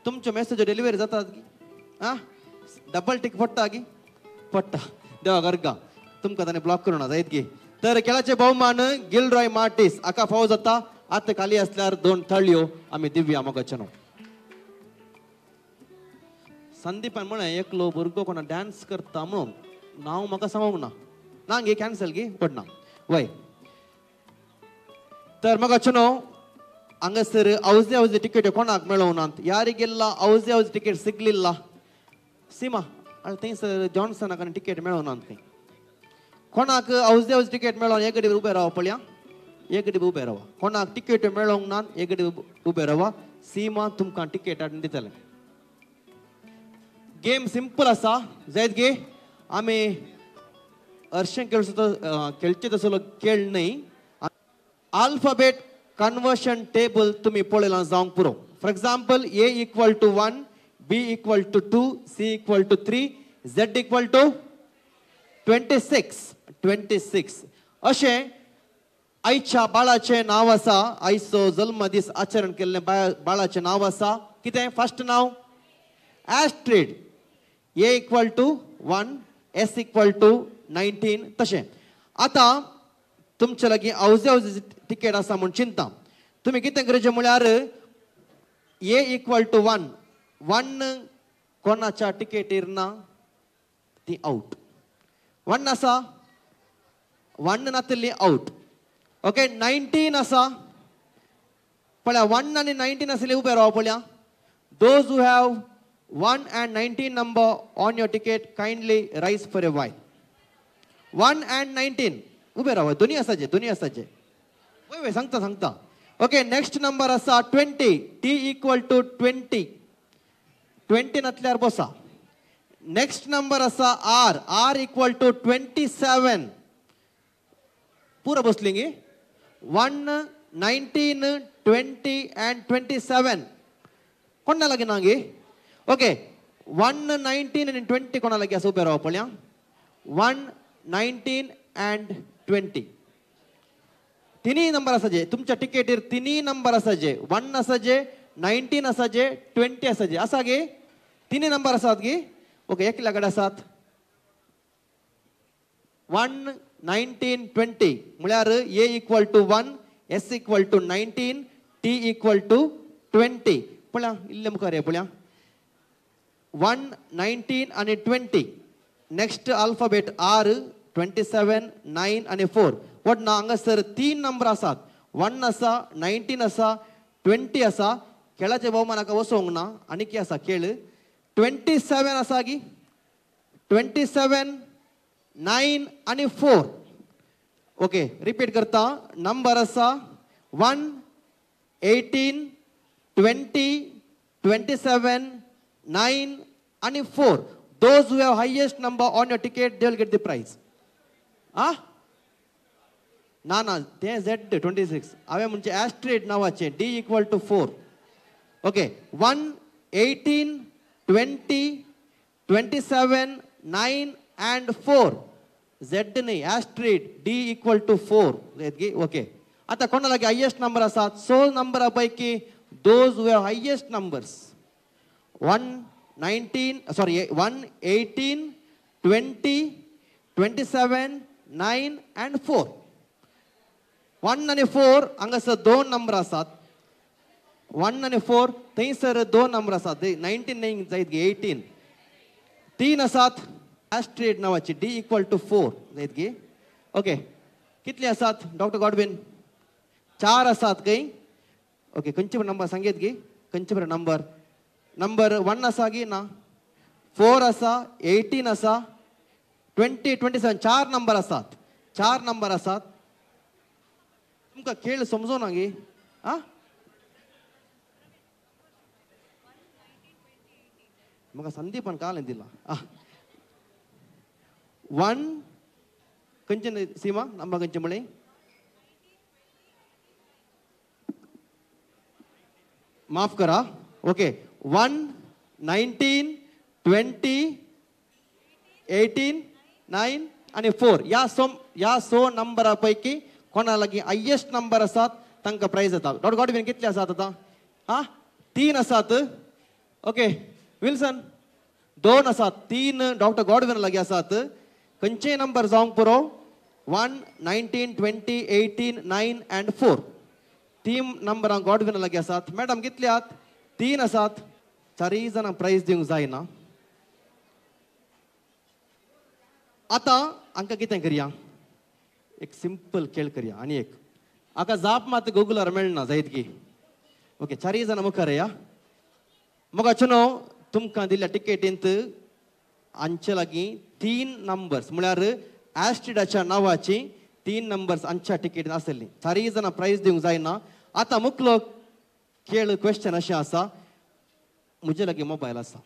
तुमच्यो मेसेज डिलिव्हरी जातात गी. डबल टिक पडटा गी पडटा. देवा गर्गा तुमकां ताणें ब्लॉक करूं ना जायत गी. तर खेळाचे भोवमान गिलरॉय मार्टिस हाका फावो जाता. आतां खाली आसल्यार 2 थाळयो आमी दिवया मोगाचें नांव. संदीपान म्हळें एकलो भुरगो कोणा डान्स करता म्हणून नांव म्हाका सांगूंक ना. ना गे कॅन्सल गे पडना. वय तर मग नो ಹಂಗಸರ್ ಔಸೆ ಟಿಕೆಟ್ ಕೊನಾಕ್ ಮೇಳೋನಂತ ಯಾರಿಗೆಲ್ಲ ಔಸೆ ಟಿಕೆಟ್ ಸಿಗ್ಲಿಲ್ಲ ಸೀಮಾ ಅಳ್ತೈ ಸರ್ ಜಾನ್ಸನ್ ಅಕನ ಟಿಕೆಟ್ ಮೇಳೋನಂತ ಕೊನಾಕ್ ಔಸೆ ಟಿಕೆಟ್ ಮೇಳೋನ ಏಗಡಿ ಉಬೆ ರಾವ ಪಳ್ಯ ಏಗಡಿ ಉಬೆ ರಾವ ಕೊನಾಕ್ ಟಿಕೆಟ್ ಮೇಳೋಂಗ್ ನಾನ್ ಏಗಡಿ ಉಬೆ ರಾವ ಸೀಮಾ ತುಮಕ ಟಿಕೆಟ್ ಅಡ್ಡಿತಲೆ गेम सिंपल असा जायत गे आम्ही अर्शन खेळचे तसलो खेळ नाही अल्फाबेट कन्वर्शन टेबल तुम्ही पळयला जावंक पुरो for example A equal to 1 B equal to 2 C equal to 3 Z equal to 26 अशे आईच्या बाळाचे नाव असा आईचो जल्म दीस आचरण केल्ले बाळाचे नाव असा कितें फर्स्ट नाव Astrid A equal to 1 S equal to 19 तशें आता तुमचे लागीं औजे टिकेट आसा म्हूण चिंता तुमी कितें करचें म्हळ्यार A इक्वल टू 1 कोणाच्या टिकेटीर ना ती आउट 1 आसा 1 नातली आउट ओके 19 आसा पळया 1 आनी 19 आसले उबे राव पळया those who have 1 and 19 number on your ticket kindly rise for a while 1 and 19 उबे राव दोन्ही असाचे वय वय सांगता ओके नेक्स्ट नंबर असा 20 T इक्वल टू 20 नातल्यार बसा नेक्स्ट नंबर असा R इक्वल टू 27 पुरा बसली गे 1 19 20 and 27 कोणा लागे ना गे ओके 1 19 and 20 कोणा लागे असं उभे राव पळया 1 19 and 20 तिनी नंबर असाजे तुमच्या टिकेटीर तिनी नंबर असाजे 1 असाजे 19 असाजे 20 असाजे असा गे तिनी नंबर असतात गे ओके एक लागड असतात 1 19 20 म्हळ्यार A equal to 1 S equal to 19 T equal to 20 पळया इल्ले मुखार ये पळया 1 19 आणि 20 नेक्स्ट अल्फाबेट R 27 9 आणि 4 वट ना हांगासर 3 नंबर आसात 1 आसा 19 आसा 20 आसा खेळाचे भोवमानाक वसोंक ना आनी कितें आसा खेळ 27 आसा गी 27 9 आणि 4 ओके रिपीट करता नंबर आसा 1 18 20 27 9 and 4 those who have highest number on your ticket they will get the prize ना ते Z 26 अवे म्हणजे एस्ट्रेड नावाचे D equal to 4 okay 1 18 20 27 9 and 4 Z नाही एस्ट्रेड D इक्वल टू 4 ओके आता कोणाला हायेस्ट नंबर असतात 16 नंबर पैकी those who have highest numbers 1 18 20 27 9 and 4 1 आणि 4 हांगासर 2 नंबर असतात 1 आणि 4 थंयसर 2 नंबर असतात 19 नाही जायत गे 18 3 असतात एस्ट्रेड नावाची D इक्वल टू 4 जायत गे ओके कितले असतात डॉक्टर गॉडविन 4 असतात काही ओके खंयचे नंबर सांगेत गे खंयचे नंबर 1 असा गी ना 4 असा 18 असा 20 27 4 नंबर असतात तुमका खेळ समजो ना गे मग संदीपन काल दिला 1 कंचे सीमा नंबर कंचे म्हणे माफ करा ओके 1 19 20 18 9 आणि 4 या 100 नंबरापैकी कोणाला हायेस्ट नंबर असतात तांकां प्राइज येता डॉक्टर गॉडविन कितले आसात आता 3 असतात ओके विल्सन 2 असतात 3 डॉक्टर गॉडविन लागी असतात खंयचे नंबर जावंक पुरो 1 19 20 18 9 and 4 3 नंबर गॉडविन लागी असतात मॅडम कितले आहात 3 असतात 4 जाणांक प्राइज दिवंक जायना आता हांकां कितें करया एक सिंपल खेळ करूया आणि एक आका जाप मात गुगलार मेळना जायत की ओके 4 जाणां मुखार या मग अचनो तुमकां दिल्ल्या टिकेटींत आमचे लागीं 3 नंबर्स म्हळ्यार ॲस्ट्रिडाच्या नांवाची 3 नंबर्स आमच्या टिकेटींत आसली 4 जाणां प्रायज दिवंक जायना आतां मुखलो खेळ क्वेश्चन अशें आसा म्हजे लागीं मोबायल आसा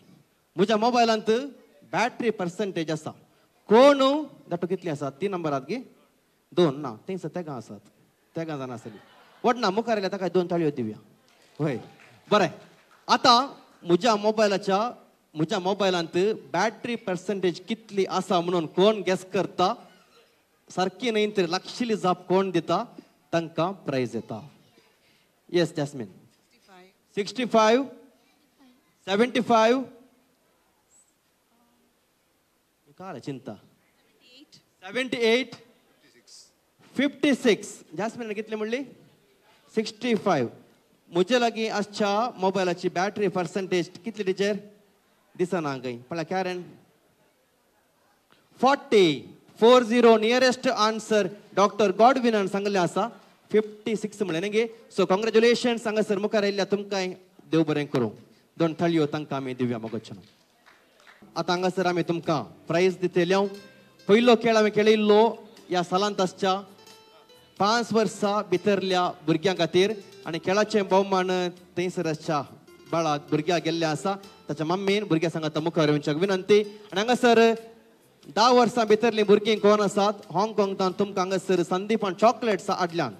म्हज्या मोबायलांत बॅटरी पर्संटेज आसा कोण दाटो कितली आसात 3 नंबर आहात गे 2 ना थंयसर तेगा आसात तेगा जाणां आसली वडना मुखार येयल्या ताका 2 ताळयो दिवया होय बरें आतां म्हज्या मोबायलांत बॅटरी पर्संटेज कितली आसा म्हणून कोण गॅस करता सारकी न्हय तर लागशिल्ली जाप कोण दिता तांकां प्रायज येता येस जॅस्मीन 65 75 काय चिंता 78 56 जॅस्मीन कितली म्हणली 65 म्हजे लागीं आजच्या मोबायलाची बॅटरी पर्संटेज कितली टिचर दिसना खंय पळय कॅरन 40 नियरेस्ट आन्सर डॉक्टर गॉडविनान सांगलें आसा 56 म्हळें न्ही गे सो कॉंग्रॅच्युलेशन्स हांगासर मुखार आयिल्ल्या तुमकां देव बरें करूं 2 थाळयो तांकां आमी दिवया मोगोचन आतां हांगासर आमी तुमकां प्रायज दितल्यो पयलो खेळ आमी खेळिल्लो ह्या सालांत आसच्या 5 वर्सां भितरल्या भुरग्यां खातीर आनी खेळाचें भोवमान थंयसर आसच्या बाळाक भुरग्याक गेल्लें आसा ताच्या मम्मीन भुरग्या सांगात मुखार येवच्याक विनंती आनी हांगासर 10 वर्सां भितरलीं भुरगीं कोण आसात हाँगकाँगांत तुमकां हांगासर संदीपान चॉकलेट्स हाडल्यान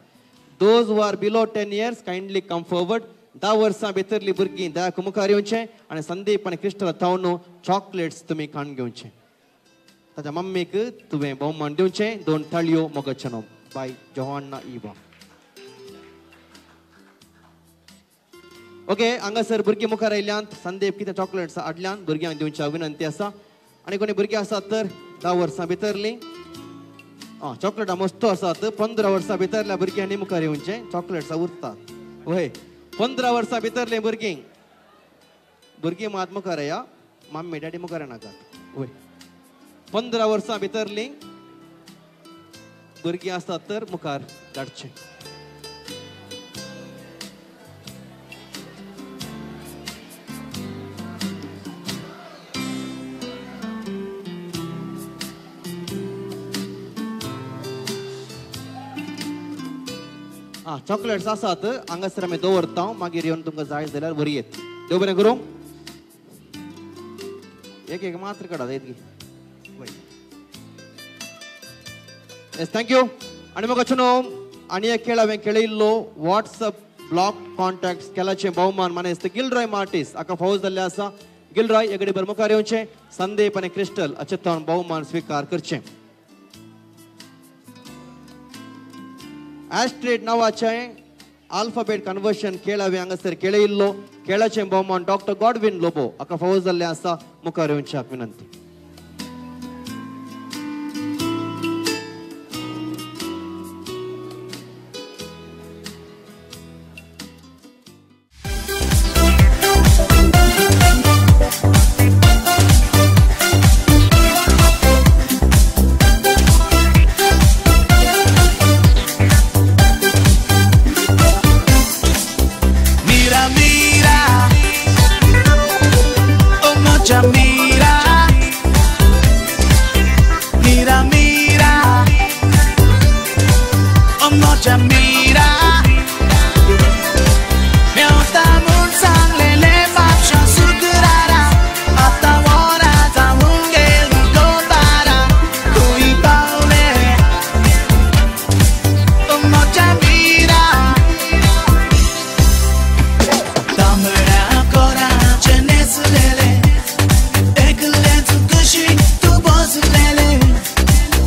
those who are below 10 years kindly come forward 10 वर्सां भितरलीं भुरगीं दयाक मुखार येवचें आनी संदीप आनी क्रिस्टल थावन चॉकलेट्स तुमी खाण घेवचें ताच्या मम्मीक तुवें भोवमान दिवचें 2 थाळयो मोगचनो बाय जोहान्ना इवा ओके हांगासर भुरगीं मुखार आयल्यांत संदीप कितें चॉकलेट्स हाडल्यान भुरग्यांक दिवच्या विनंती आसा आनी कोणी भुरगीं आसात तर 10 वर्सां भितरलीं चॉकलेटां मस्तो आसात 15 वर्सां भितरल्या भुरग्यांनी मुखार येवचें चॉकलेट्स उरतात वय 15 वर्सां भितरले भुरगीं मात मुखार या मम्मी डॅडी मुखार नाकात वय 15 वर्सां भितरलीं भुरगीं आसात तर मुखार धाडचें चॉकलेट्स आसात हांगासर आमी दवरता मागीर येवन तुमकां जाय जाल्यार व्हरी येत देव बरें करूं एक एक मात्र काडात येत येस थँक्यू आनी म्हाका चुनो आनी एक खेळ हांवें खेळिल्लो वॉट्सअप ब्लॉक कॉन्टॅक्ट्स खेळाचें भोवमान मानेस्त गिलरॉय मार्टीस हाका फावज जाल्लें आसा गिलरॉय हे घडी भर मुखार येवचें संदीप आनी क्रिस्टल हाचे तोंड भोवमान स्विकार करचें ॲस्ट्रेड नांवाचें आल्फाबेट कन्वर्शन खेळ हांवें हांगासर खेळिल्लो खेळाचें भोवमान डॉक्टर गॉडविन लोबो हाका फावज जाल्लें आसा मुखार येवच्याक विनंती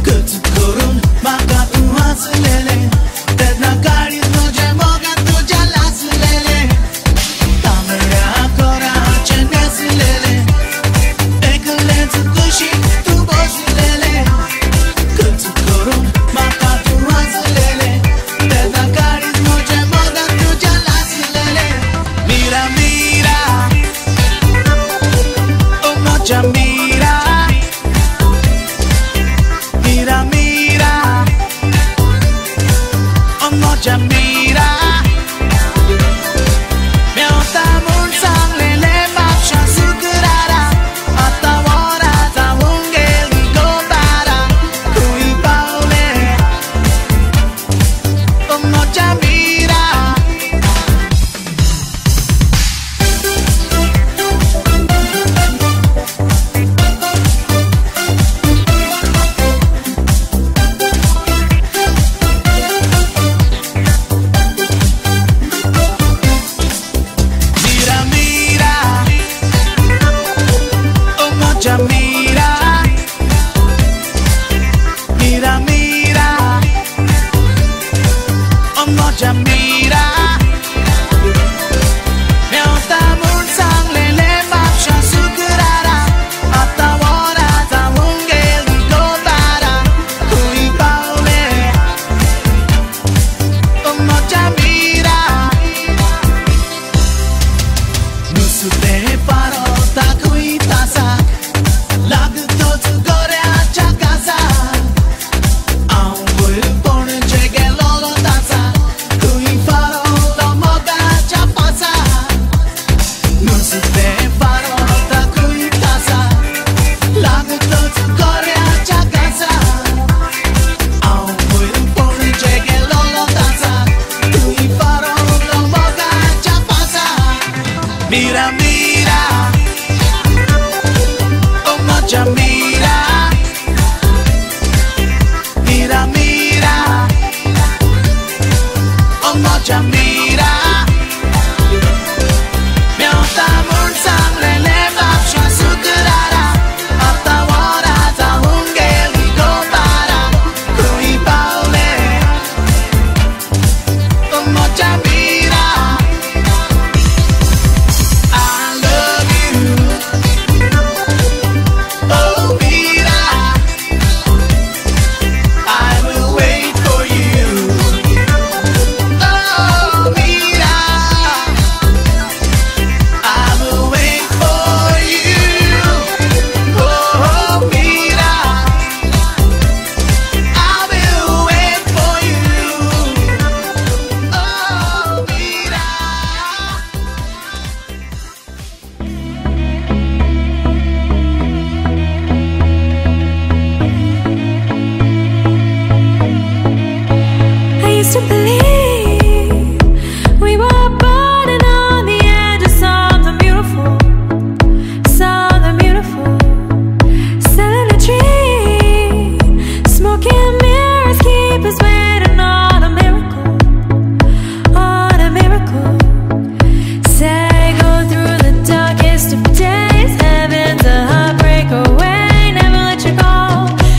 Kurt kरून म्हाका तूं हसलेलें तेन्ना काळीज माझ्या मीरा मेवता म्हूण सांगलेले म्हापशा सुकरारा आतां वरां जावून गेली गो बारा खंय पावले म्हज्या Mira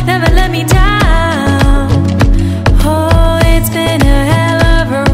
Never let me down. Oh, it's been a hell of a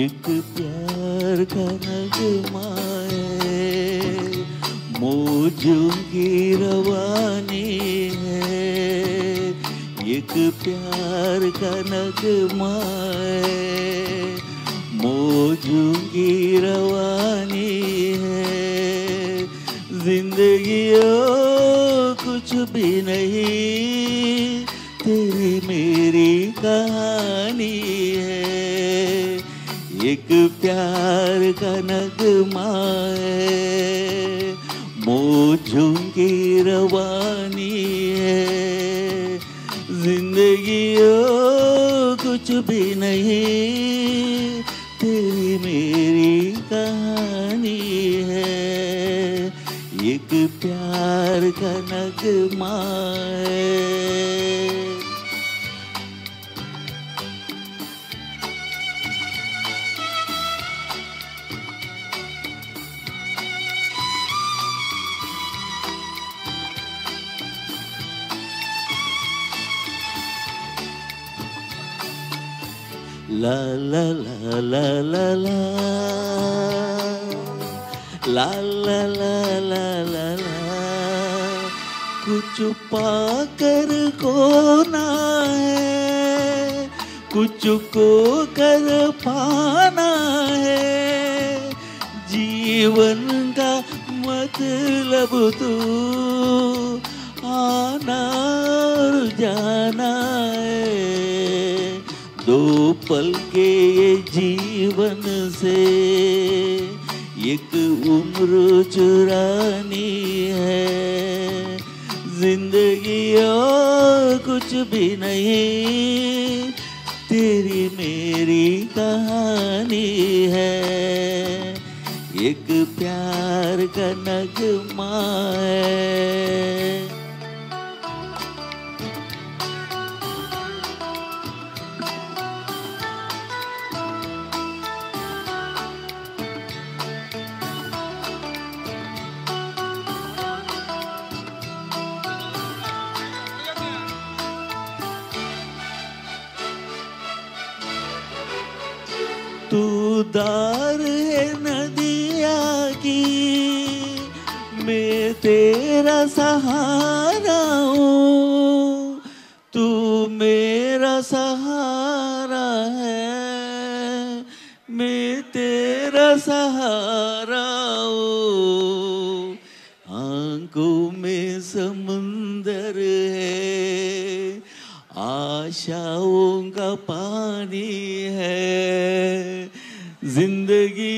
एक प्यार का नगमा है, मौजों की रवानी है। एक प्यार का नगमा है, मौजों की रवानी है। जिंदगी कुछ भी नहीं, तेरी मेरी कहानी है। एक प्यार का नगमा है, मौजों की रवानी है। जिंदगी कुछ भी नहीं, तेरी मेरी कहानी है। एक प्यार का नगमा है। La la la la la la, la la la la la la। कुछ पाकर खोना है, कुछ को कर पाना है। जीवन का मतलब तो आना और जाना है। दो पल के ये जीवन से एक उम्र चुरानी है। जिंदगी कुछ भी नहीं, तेरी मेरी कहानी है। एक प्यार का नगमा है। तू दार है नदिया की, मैं तेरा सहारा हूँ। तू मेरा सहारा है, मैं तेरा सहारा हूँ। आंखों में समुंदर है, आशाओं का पानी है। जिंदगी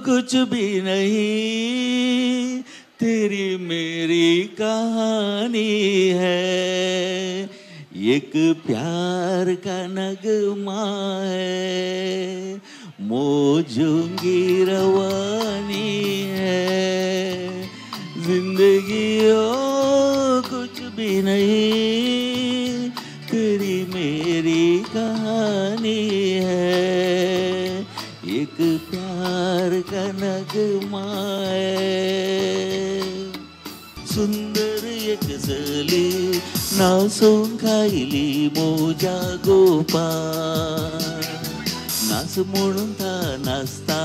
कुछ भी नहीं, तेरी मेरी कहानी है। एक प्यार का नगमा है, मौजों की रवानी है। जिंदगी कुछ भी नहीं, तेरी मेरी कहानी है। एक प्यार का नगमा है। सुंदर एक गजली नासून खायली मोजा गोपाळ। नाच म्हणून था नाचता,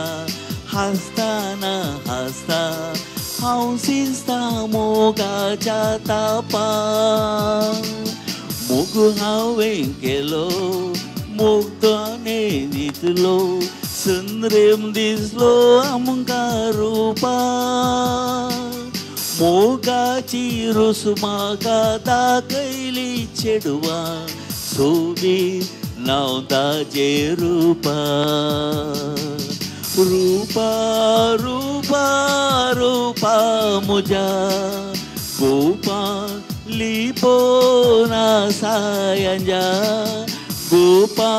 हसताना हसता हांव शिजता मोगाच्या तापा। मोग हांवें केलो, मोग ताणें दितलो, संद्रेम दिसलो आमकां रुपा। मोगाची रोस म्हाका दाखयली चेडवा, सोबीत नांव ताचें रूपा। रूपा रूपा रूपा म्हज्या गोपा लिपोना सायांजा। गोपा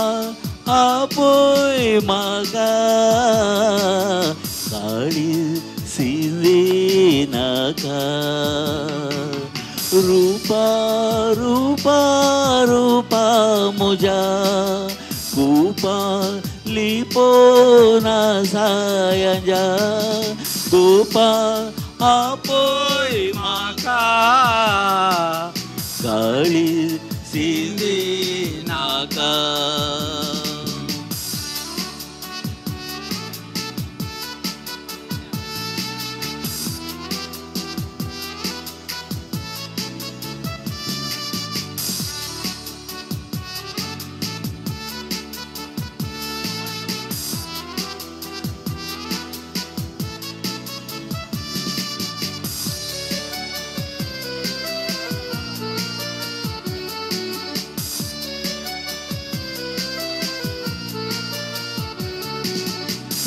आपय म्हाका काळी सिंदी नाका। रूपा रूपा रूपा म्हज्या गोपा लिपोना सायांजा। गोपा आपय म्हाका काळी सिंदी नाका।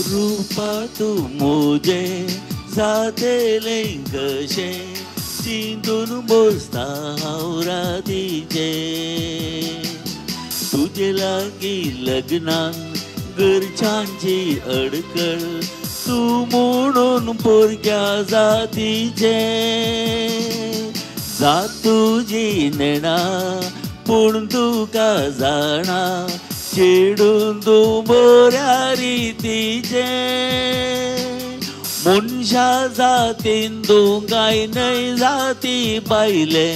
रूपा तू मुझे जातेले कशे चिंतून बसता हांव रातीचे तुजे लागी लग्नान घरच्यांची अडकळ तू म्हणून पोरग्या जातीचे जात तुजी नेणा पूण तुका जाणा चेडून तू बऱ्या रितीचे मनशा जातीन तू काय नाही जाती बायले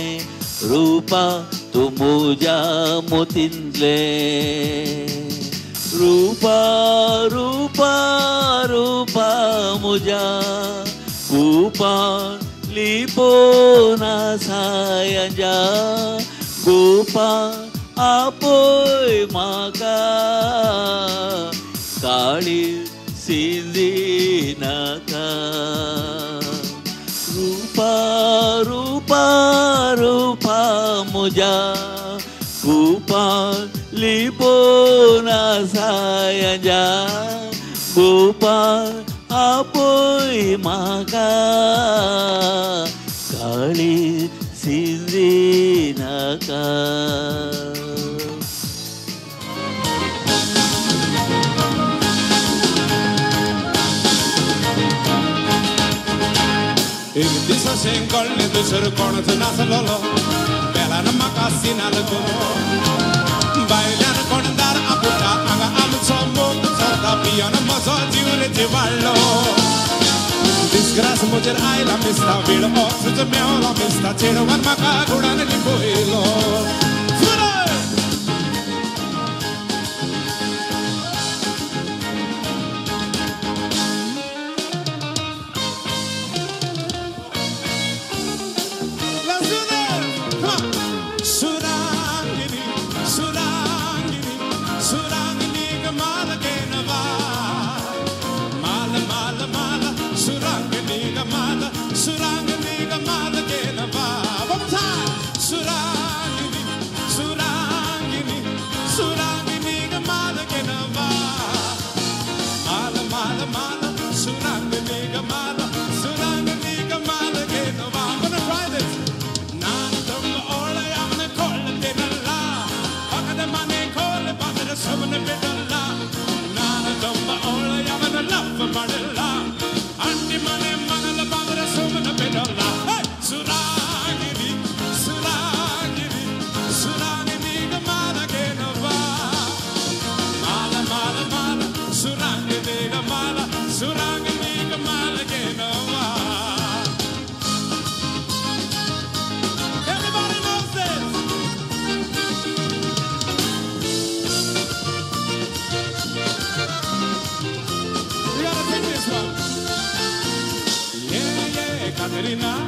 रूपा तू मोज्या मोतींतले रूपा रूपा रूपा मोज्या कुपा लिपोना सायजा गोपा आपोय म्हाका काळी सिंधी नाका रूपा रूपा रूपा मोज्या कुपा लिपोना सायजा गोपा आपोय म्हाका काळी सिंधी नाका एक दिसा शेंगोळ्ळे दुसरो कोणच नासलोलो बेलान म्हाका सिनाल गो बायल्यान कोण दार आपुटा हांगा आमचो मोग चलता पियोन म्हजो जीव रे जिवाळ्ळो डिस्ग्रास म्हजेर आयला मिस्ता वेळ हो तुजो मेवलो मिस्ता चेडवान म्हाका घोडान लिपोयलो Caterina,